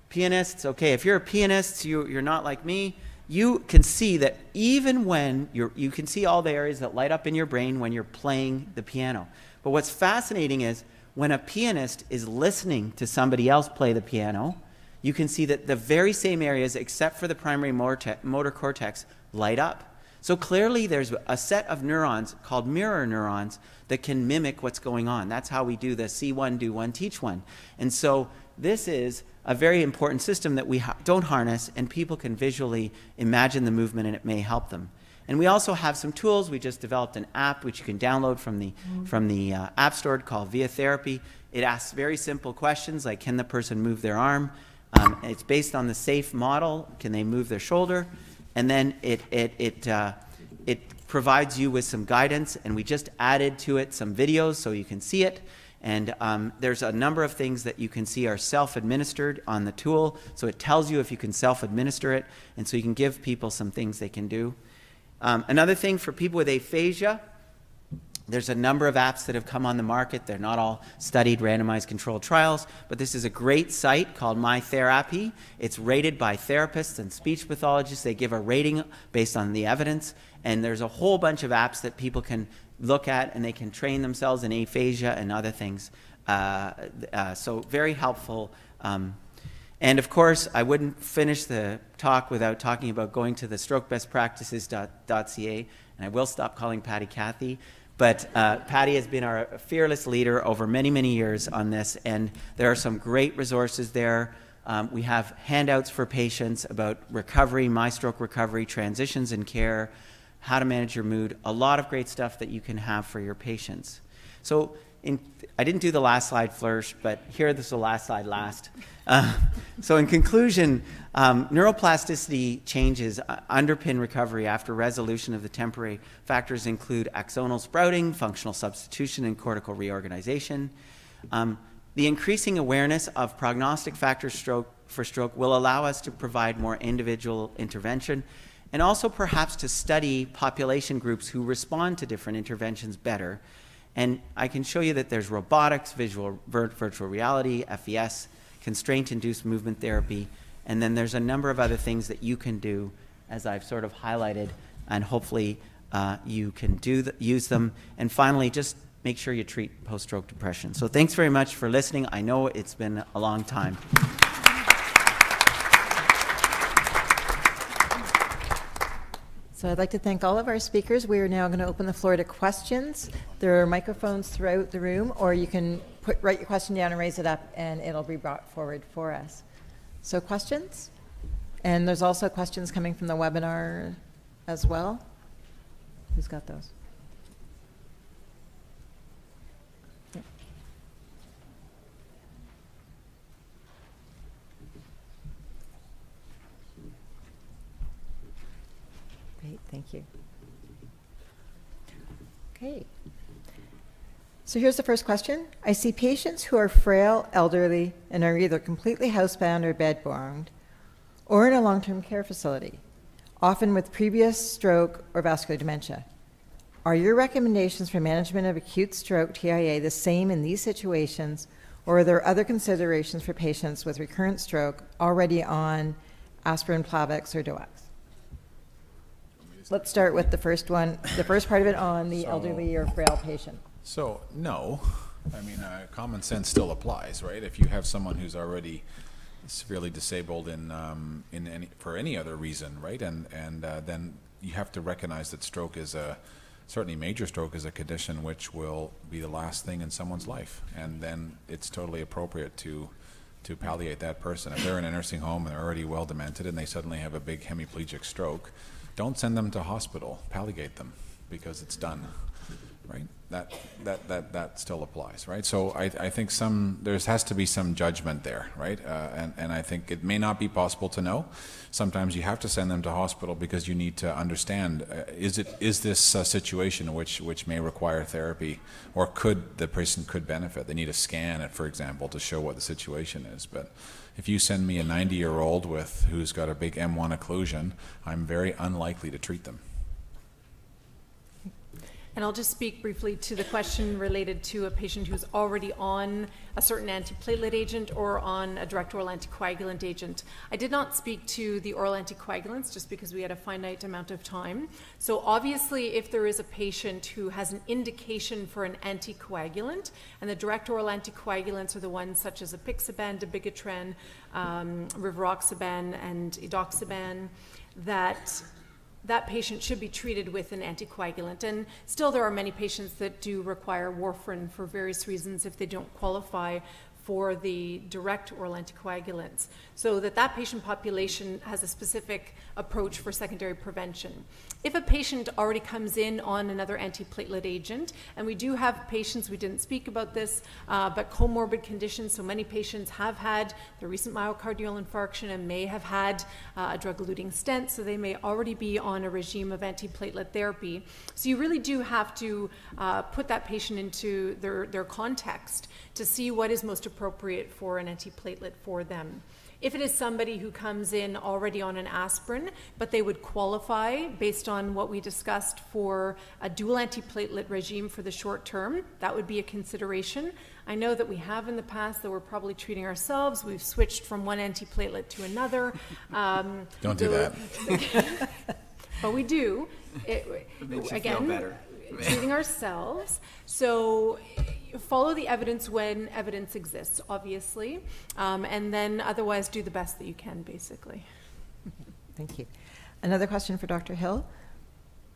Pianists? Okay, if you're a pianist, you're not like me. You can see that even when you can see all the areas that light up in your brain when you're playing the piano. But what's fascinating is when a pianist is listening to somebody else play the piano, you can see that the very same areas, except for the primary motor cortex, light up. So clearly there's a set of neurons called mirror neurons that can mimic what's going on. That's how we do the see one, do one, teach one. And so this is a very important system that we don't harness, and people can visually imagine the movement, and it may help them. And we also have some tools. We just developed an app which you can download from the App Store called Via Therapy. It asks very simple questions like, can the person move their arm? It's based on the SAFE model. Can they move their shoulder? And then it provides you with some guidance, and we just added to it some videos so you can see it. And there's a number of things that you can see are self-administered on the tool. So it tells you if you can self-administer it, and so you can give people some things they can do. Another thing for people with aphasia, there's a number of apps that have come on the market. They're not all studied randomized controlled trials, but this is a great site called MyTherapy. It's rated by therapists and speech pathologists. They give a rating based on the evidence, and there's a whole bunch of apps that people can look at, and they can train themselves in aphasia and other things. So very helpful. And of course, I wouldn't finish the talk without talking about going to the strokebestpractices.ca, and I will stop calling Patty Kathy. But Patty has been our fearless leader over many, many years on this, and there are some great resources there. We have handouts for patients about recovery, my stroke recovery, transitions in care, how to manage your mood, a lot of great stuff that you can have for your patients. So I didn't do the last slide first, but here, this is the last slide last. So in conclusion, neuroplasticity changes underpin recovery after resolution of the temporary factors include axonal sprouting, functional substitution, and cortical reorganization. The increasing awareness of prognostic factors for stroke will allow us to provide more individual intervention and also perhaps to study population groups who respond to different interventions better. And I can show you that there's robotics, virtual reality, FES, constraint-induced movement therapy, and then there's a number of other things that you can do, as I've sort of highlighted, and hopefully you can use them. And finally, just make sure you treat post-stroke depression. So thanks very much for listening. I know it's been a long time. So I'd like to thank all of our speakers. We are now going to open the floor to questions. There are microphones throughout the room, or you can write your question down and raise it up, and it'll be brought forward for us. So questions? And there's also questions coming from the webinar as well. Who's got those? Yeah. Great, thank you. Okay. So here's the first question. I see patients who are frail, elderly, and are either completely housebound or bedbound, or in a long-term care facility, often with previous stroke or vascular dementia. Are your recommendations for management of acute stroke, TIA, the same in these situations, or are there other considerations for patients with recurrent stroke already on aspirin, Plavix, or DOACs? Let's start with the first one, the first part of it on the elderly or frail patient. So, no. I mean, common sense still applies, right? If you have someone who's already severely disabled for any other reason, right? And then you have to recognize that stroke is certainly major stroke is a condition which will be the last thing in someone's life. And then it's totally appropriate to palliate that person. If they're in a nursing home and they're already well demented and they suddenly have a big hemiplegic stroke, don't send them to hospital, palliate them, because it's done, right? That still applies, right? So I think there has to be some judgment there, right? And I think it may not be possible to know. Sometimes you have to send them to hospital because you need to understand, is this a situation which may require therapy, or the person could benefit? They need a scan, for example, to show what the situation is. But if you send me a 90-year-old who's got a big M1 occlusion, I'm very unlikely to treat them. And I'll just speak briefly to the question related to a patient who's already on a certain antiplatelet agent or on a direct oral anticoagulant agent. I did not speak to the oral anticoagulants just because we had a finite amount of time. So obviously, if there is a patient who has an indication for an anticoagulant, and the direct oral anticoagulants are the ones such as apixaban, dabigatran, rivaroxaban, and edoxaban, that patient should be treated with an anticoagulant. And still there are many patients that do require warfarin for various reasons if they don't qualify for the direct oral anticoagulants, so that patient population has a specific approach for secondary prevention. If a patient already comes in on another antiplatelet agent, and we do have patients, we didn't speak about this, but comorbid conditions, so many patients have had the recent myocardial infarction and may have had a drug-eluting stent, so they may already be on a regime of antiplatelet therapy. So you really do have to put that patient into their context to see what is most appropriate for an antiplatelet for them. If it is somebody who comes in already on an aspirin, but they would qualify based on what we discussed for a dual antiplatelet regime for the short term, that would be a consideration. I know that we have in the past that we're probably treating ourselves. We've switched from one antiplatelet to another. Don't do that. But we do. It makes you feel better. Treating ourselves. So follow the evidence when evidence exists, obviously, and then otherwise do the best that you can, basically. Thank you. Another question for Dr. Hill.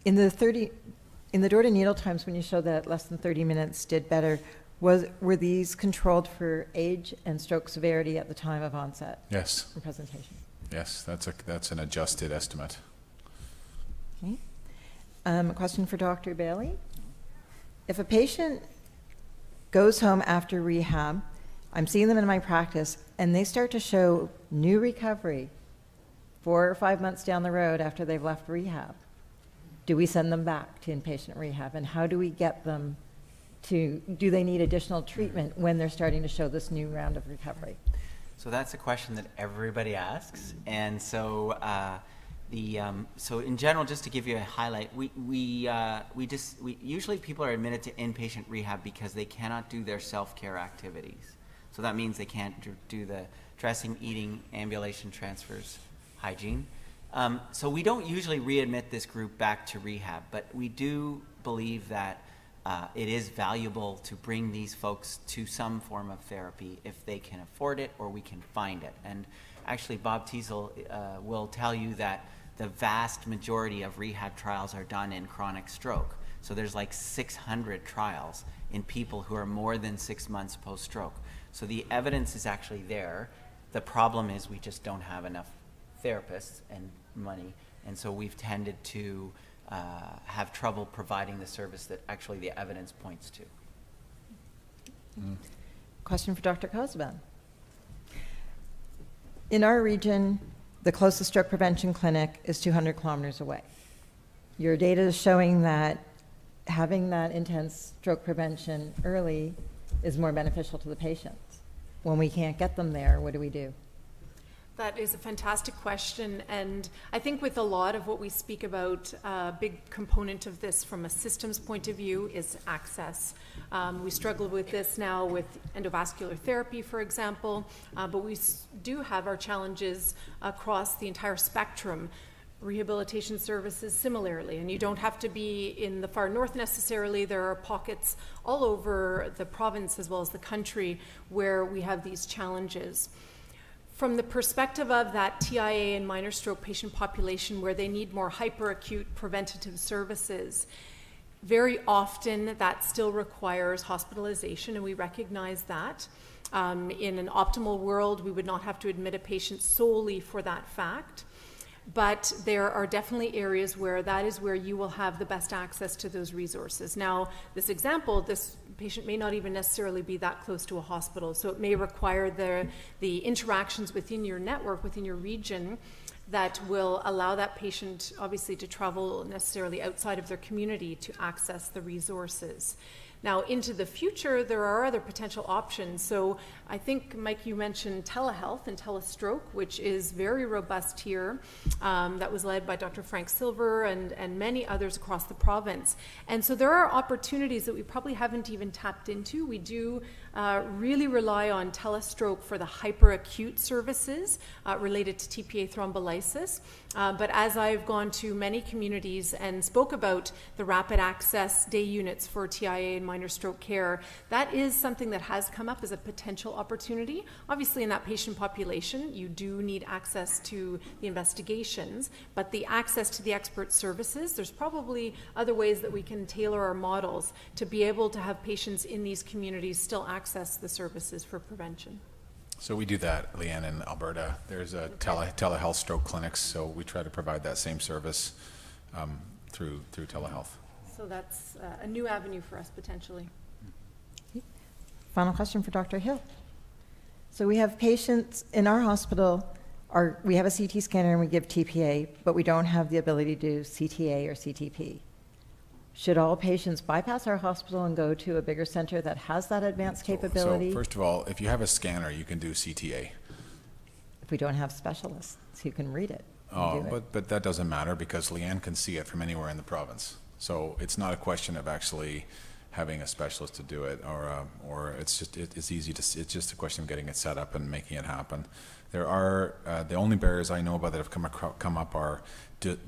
In the door-to-needle times when you showed that less than 30 minutes did better, were these controlled for age and stroke severity at the time of onset? Yes. For presentation? Yes, that's an adjusted estimate. Okay. A question for Dr. Bayley. If a patient goes home after rehab, I'm seeing them in my practice, and they start to show new recovery 4 or 5 months down the road after they've left rehab, do we send them back to inpatient rehab? And how do we get them to, do they need additional treatment when they're starting to show this new round of recovery? So that's a question that everybody asks. And so so in general, just to give you a highlight, usually people are admitted to inpatient rehab because they cannot do their self-care activities. So that means they can't do the dressing, eating, ambulation, transfers, hygiene. So we don't usually readmit this group back to rehab, but we do believe that it is valuable to bring these folks to some form of therapy if they can afford it or we can find it. And actually Bob Teasel will tell you that the vast majority of rehab trials are done in chronic stroke. So there's like 600 trials in people who are more than 6 months post-stroke. So the evidence is actually there. The problem is we just don't have enough therapists and money, and so we've tended to have trouble providing the service that actually the evidence points to. Question for Dr. Casaubon. In our region, the closest stroke prevention clinic is 200 kilometers away. Your data is showing that having that intense stroke prevention early is more beneficial to the patients. When we can't get them there, what do we do? That is a fantastic question, and I think with a lot of what we speak about, a big component of this from a systems point of view is access. We struggle with this now with endovascular therapy, for example, but we do have our challenges across the entire spectrum. Rehabilitation services similarly, and you don't have to be in the far north necessarily. There are pockets all over the province as well as the country where we have these challenges. From the perspective of that TIA and minor stroke patient population where they need more hyperacute preventative services, very often that still requires hospitalization, and we recognize that. In an optimal world, we would not have to admit a patient solely for that fact. But there are definitely areas where that is where you will have the best access to those resources. Now, this example, this patient may not even necessarily be that close to a hospital, so it may require the interactions within your network, within your region, that will allow that patient, obviously, to travel necessarily outside of their community to access the resources. Now, into the future, there are other potential options. So I think, Mike, you mentioned telehealth and telestroke, which is very robust here. That was led by Dr. Frank Silver and many others across the province. And so there are opportunities that we probably haven't even tapped into. We do really rely on telestroke for the hyperacute services related to TPA thrombolysis. But as I've gone to many communities and spoke about the rapid access day units for TIA and minor stroke care, that is something that has come up as a potential opportunity. Obviously, in that patient population, you do need access to the investigations, but the access to the expert services, there's probably other ways that we can tailor our models to be able to have patients in these communities still access the services for prevention. So we do that, Leanne, in Alberta. There's a telehealth stroke clinics, so we try to provide that same service through telehealth. So that's a new avenue for us potentially. Final question for Dr. Hill. So we have patients in our hospital, we have a CT scanner and we give TPA, but we don't have the ability to do CTA or CTP. Should all patients bypass our hospital and go to a bigger center that has that advanced capability? So first of all, if you have a scanner, you can do CTA. If we don't have specialists who can read it. But that doesn't matter because Leanne can see it from anywhere in the province. So it's not a question of actually having a specialist to do it, or it's just a question of getting it set up and making it happen. There are the only barriers I know about that have come up are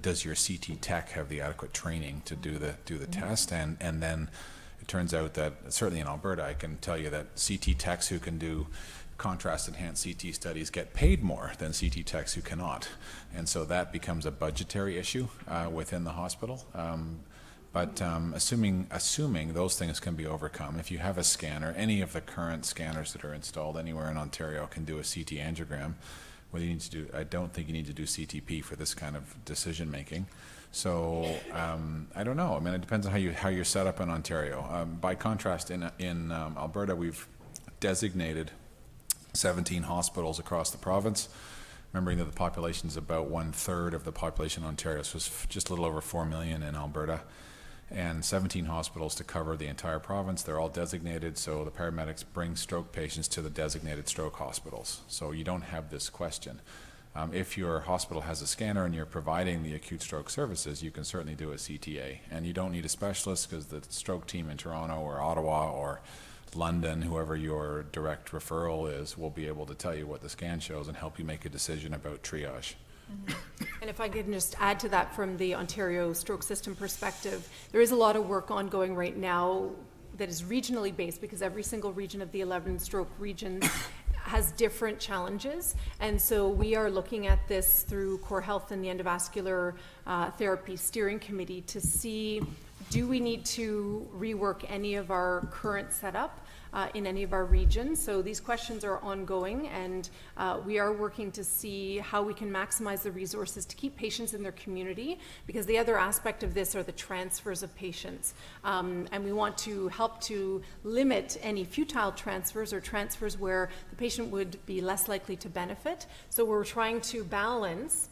does your CT tech have the adequate training to do the test, and then it turns out that, certainly in Alberta, I can tell you that CT techs who can do contrast-enhanced CT studies get paid more than CT techs who cannot. And so that becomes a budgetary issue within the hospital. But assuming those things can be overcome, if you have a scanner, any of the current scanners that are installed anywhere in Ontario can do a CT angiogram. Whether you need to do, I don't think you need to do CTP for this kind of decision making. So I don't know. I mean, it depends on how you're set up in Ontario. By contrast, in Alberta, we've designated 17 hospitals across the province, remembering that the population is about 1/3 of the population in Ontario, so it's just a little over 4 million in Alberta, and 17 hospitals to cover the entire province. They're all designated, so the paramedics bring stroke patients to the designated stroke hospitals. So you don't have this question. If your hospital has a scanner and you're providing the acute stroke services, you can certainly do a CTA, and you don't need a specialist because the stroke team in Toronto or Ottawa or London, whoever your direct referral is, will be able to tell you what the scan shows and help you make a decision about triage. And if I can just add to that from the Ontario stroke system perspective, there is a lot of work ongoing right now that is regionally based, because every single region of the 11 stroke regions has different challenges. And so we are looking at this through Core Health and the Endovascular Therapy Steering Committee to see, do we need to rework any of our current setup in any of our regions? So these questions are ongoing, and we are working to see how we can maximize the resources to keep patients in their community, because the other aspect of this are the transfers of patients. And we want to help to limit any futile transfers or transfers where the patient would be less likely to benefit. So we're trying to balance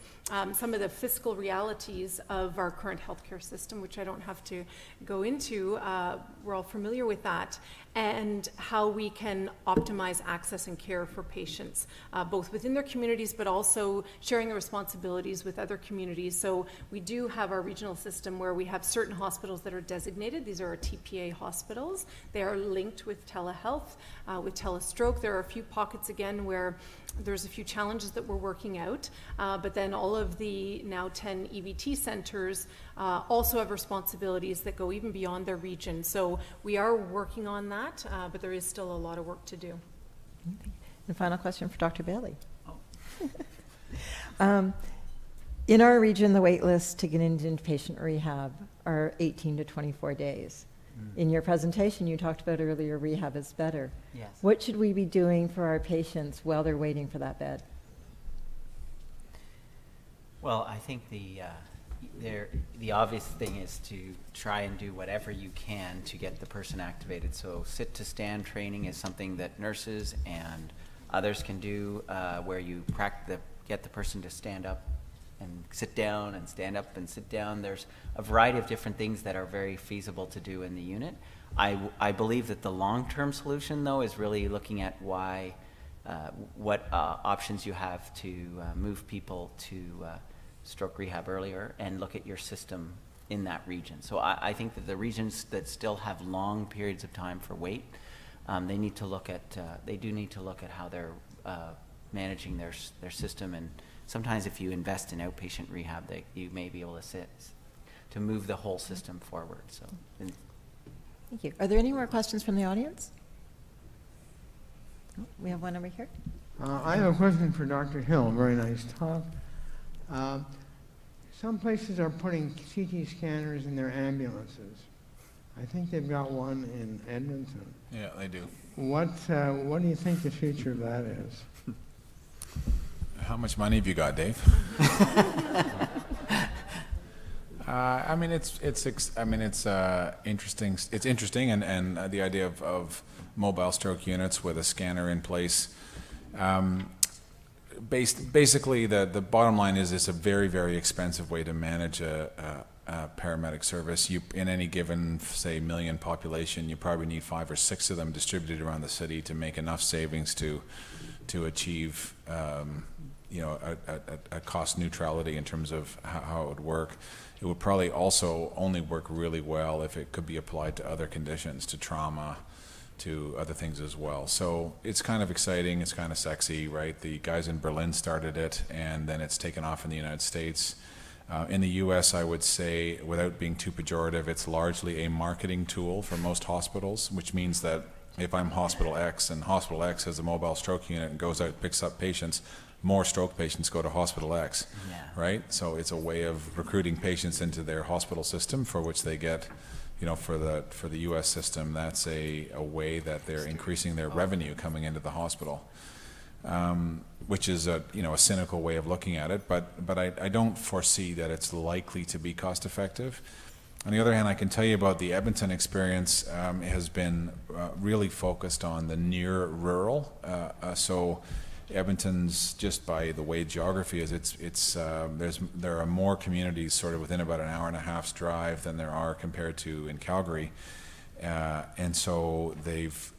some of the fiscal realities of our current healthcare system, which I don't have to go into. We're all familiar with that, and how we can optimize access and care for patients, both within their communities, but also sharing the responsibilities with other communities. So we do have our regional system where we have certain hospitals that are designated. These are our TPA hospitals. They are linked with telehealth, with telestroke. There are a few pockets, again, where there's a few challenges that we're working out, but then all of the now 10 EVT centers also have responsibilities that go even beyond their region. So we are working on that, but there is still a lot of work to do. And final question for Dr. Bayley. In our region, the wait lists to get into inpatient rehab are 18 to 24 days. In your presentation, you talked about earlier, rehab is better. Yes. What should we be doing for our patients while they're waiting for that bed? Well, I think the obvious thing is to try and do whatever you can to get the person activated. So sit-to-stand training is something that nurses and others can do, where you get the person to stand up and sit down and stand up and sit down. There's a variety of different things that are very feasible to do in the unit. I believe that the long-term solution, though, is really looking at what options you have to move people to stroke rehab earlier, and look at your system in that region. So I think that the regions that still have long periods of time for wait, they do need to look at how they're managing their system. And sometimes if you invest in outpatient rehab, you may be able to move the whole system forward. So, thank you. Are there any more questions from the audience? Oh, we have one over here. I have a question for Dr. Hill. Very nice talk. Some places are putting CT scanners in their ambulances. I think they've got one in Edmonton. Yeah, they do. What do you think the future of that is? How much money have you got, Dave? I mean, it's interesting. It's interesting, and the idea of mobile stroke units with a scanner in place. Basically, the bottom line is it's a very, very expensive way to manage a paramedic service. In any given, say, million population, you probably need 5 or 6 of them distributed around the city to make enough savings to achieve a cost neutrality in terms of how it would work. It would probably also only work really well if it could be applied to other conditions, to trauma, to other things as well. So it's kind of exciting, it's kind of sexy, right? The guys in Berlin started it, and then it's taken off in the United States. In the U.S., I would say, without being too pejorative, it's largely a marketing tool for most hospitals, which means that if I'm Hospital X and Hospital X has a mobile stroke unit and goes out and picks up patients, more stroke patients go to Hospital X, right? So it's a way of recruiting patients into their hospital system, for which they get, you know, for the U.S. system, that's a way that they're increasing their revenue coming into the hospital. Which is a cynical way of looking at it, but I don't foresee that it's likely to be cost effective. On the other hand, I can tell you about the Edmonton experience. It has been really focused on the near rural. So Edmonton's, just by the way geography is, there are more communities sort of within about an hour and a half's drive than there are compared to in Calgary, and so they've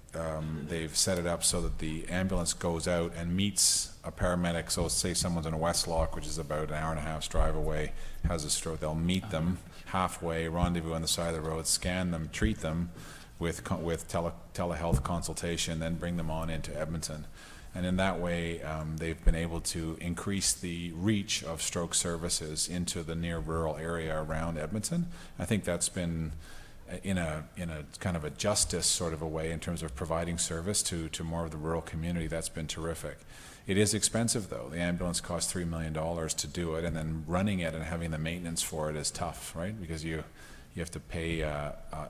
set it up so that the ambulance goes out and meets a paramedic. So say someone's in a Westlock, which is about an hour and a half's drive away, has a stroke, they'll meet them halfway, rendezvous on the side of the road, scan them, treat them with telehealth consultation, then bring them on into Edmonton. And in that way, they've been able to increase the reach of stroke services into the near rural area around Edmonton. I think that's been in a kind of a justice sort of a way in terms of providing service to more of the rural community. That's been terrific. It is expensive though. The ambulance costs $3 million to do it, and then running it and having the maintenance for it is tough, right? Because you have to pay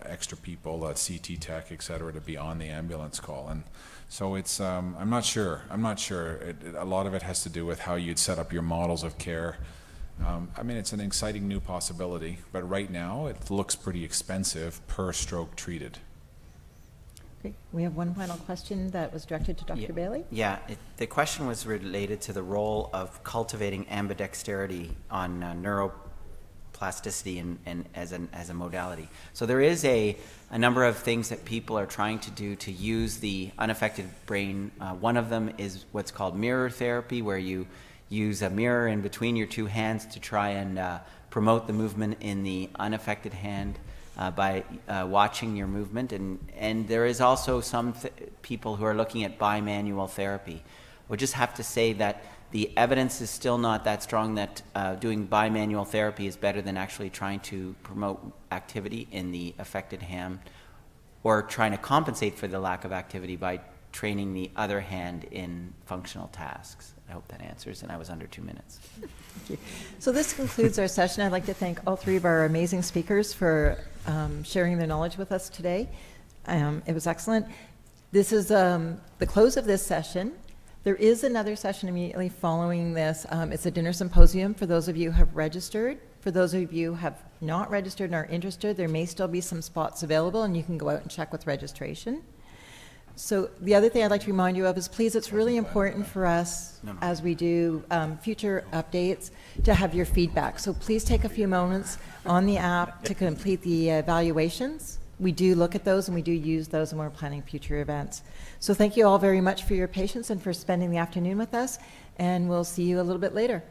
extra people, CT tech, et cetera, to be on the ambulance call. And so it's, I'm not sure. A lot of it has to do with how you'd set up your models of care. I mean, it's an exciting new possibility, but right now it looks pretty expensive per stroke treated. Great. We have one final question that was directed to Dr. Bayley. Yeah, the question was related to the role of cultivating ambidexterity on neuroplasticity and as a modality. So there is a number of things that people are trying to do to use the unaffected brain. One of them is what's called mirror therapy, where you use a mirror in between your two hands to try and promote the movement in the unaffected hand by watching your movement. And there is also some people who are looking at bimanual therapy. We'll just have to say that the evidence is still not that strong that doing bimanual therapy is better than actually trying to promote activity in the affected hand, or trying to compensate for the lack of activity by training the other hand in functional tasks. I hope that answers, and I was under 2 minutes. Thank you. So this concludes our session. I'd like to thank all three of our amazing speakers for sharing their knowledge with us today. It was excellent. This is the close of this session. There is another session immediately following this. It's a dinner symposium for those of you who have registered. For those of you who have not registered and are interested, there may still be some spots available, and you can go out and check with registration. So the other thing I'd like to remind you of is, please, it's really important for us as we do future updates to have your feedback. So please take a few moments on the app to complete the evaluations. We do look at those and we do use those when we're planning future events. So thank you all very much for your patience and for spending the afternoon with us, and we'll see you a little bit later.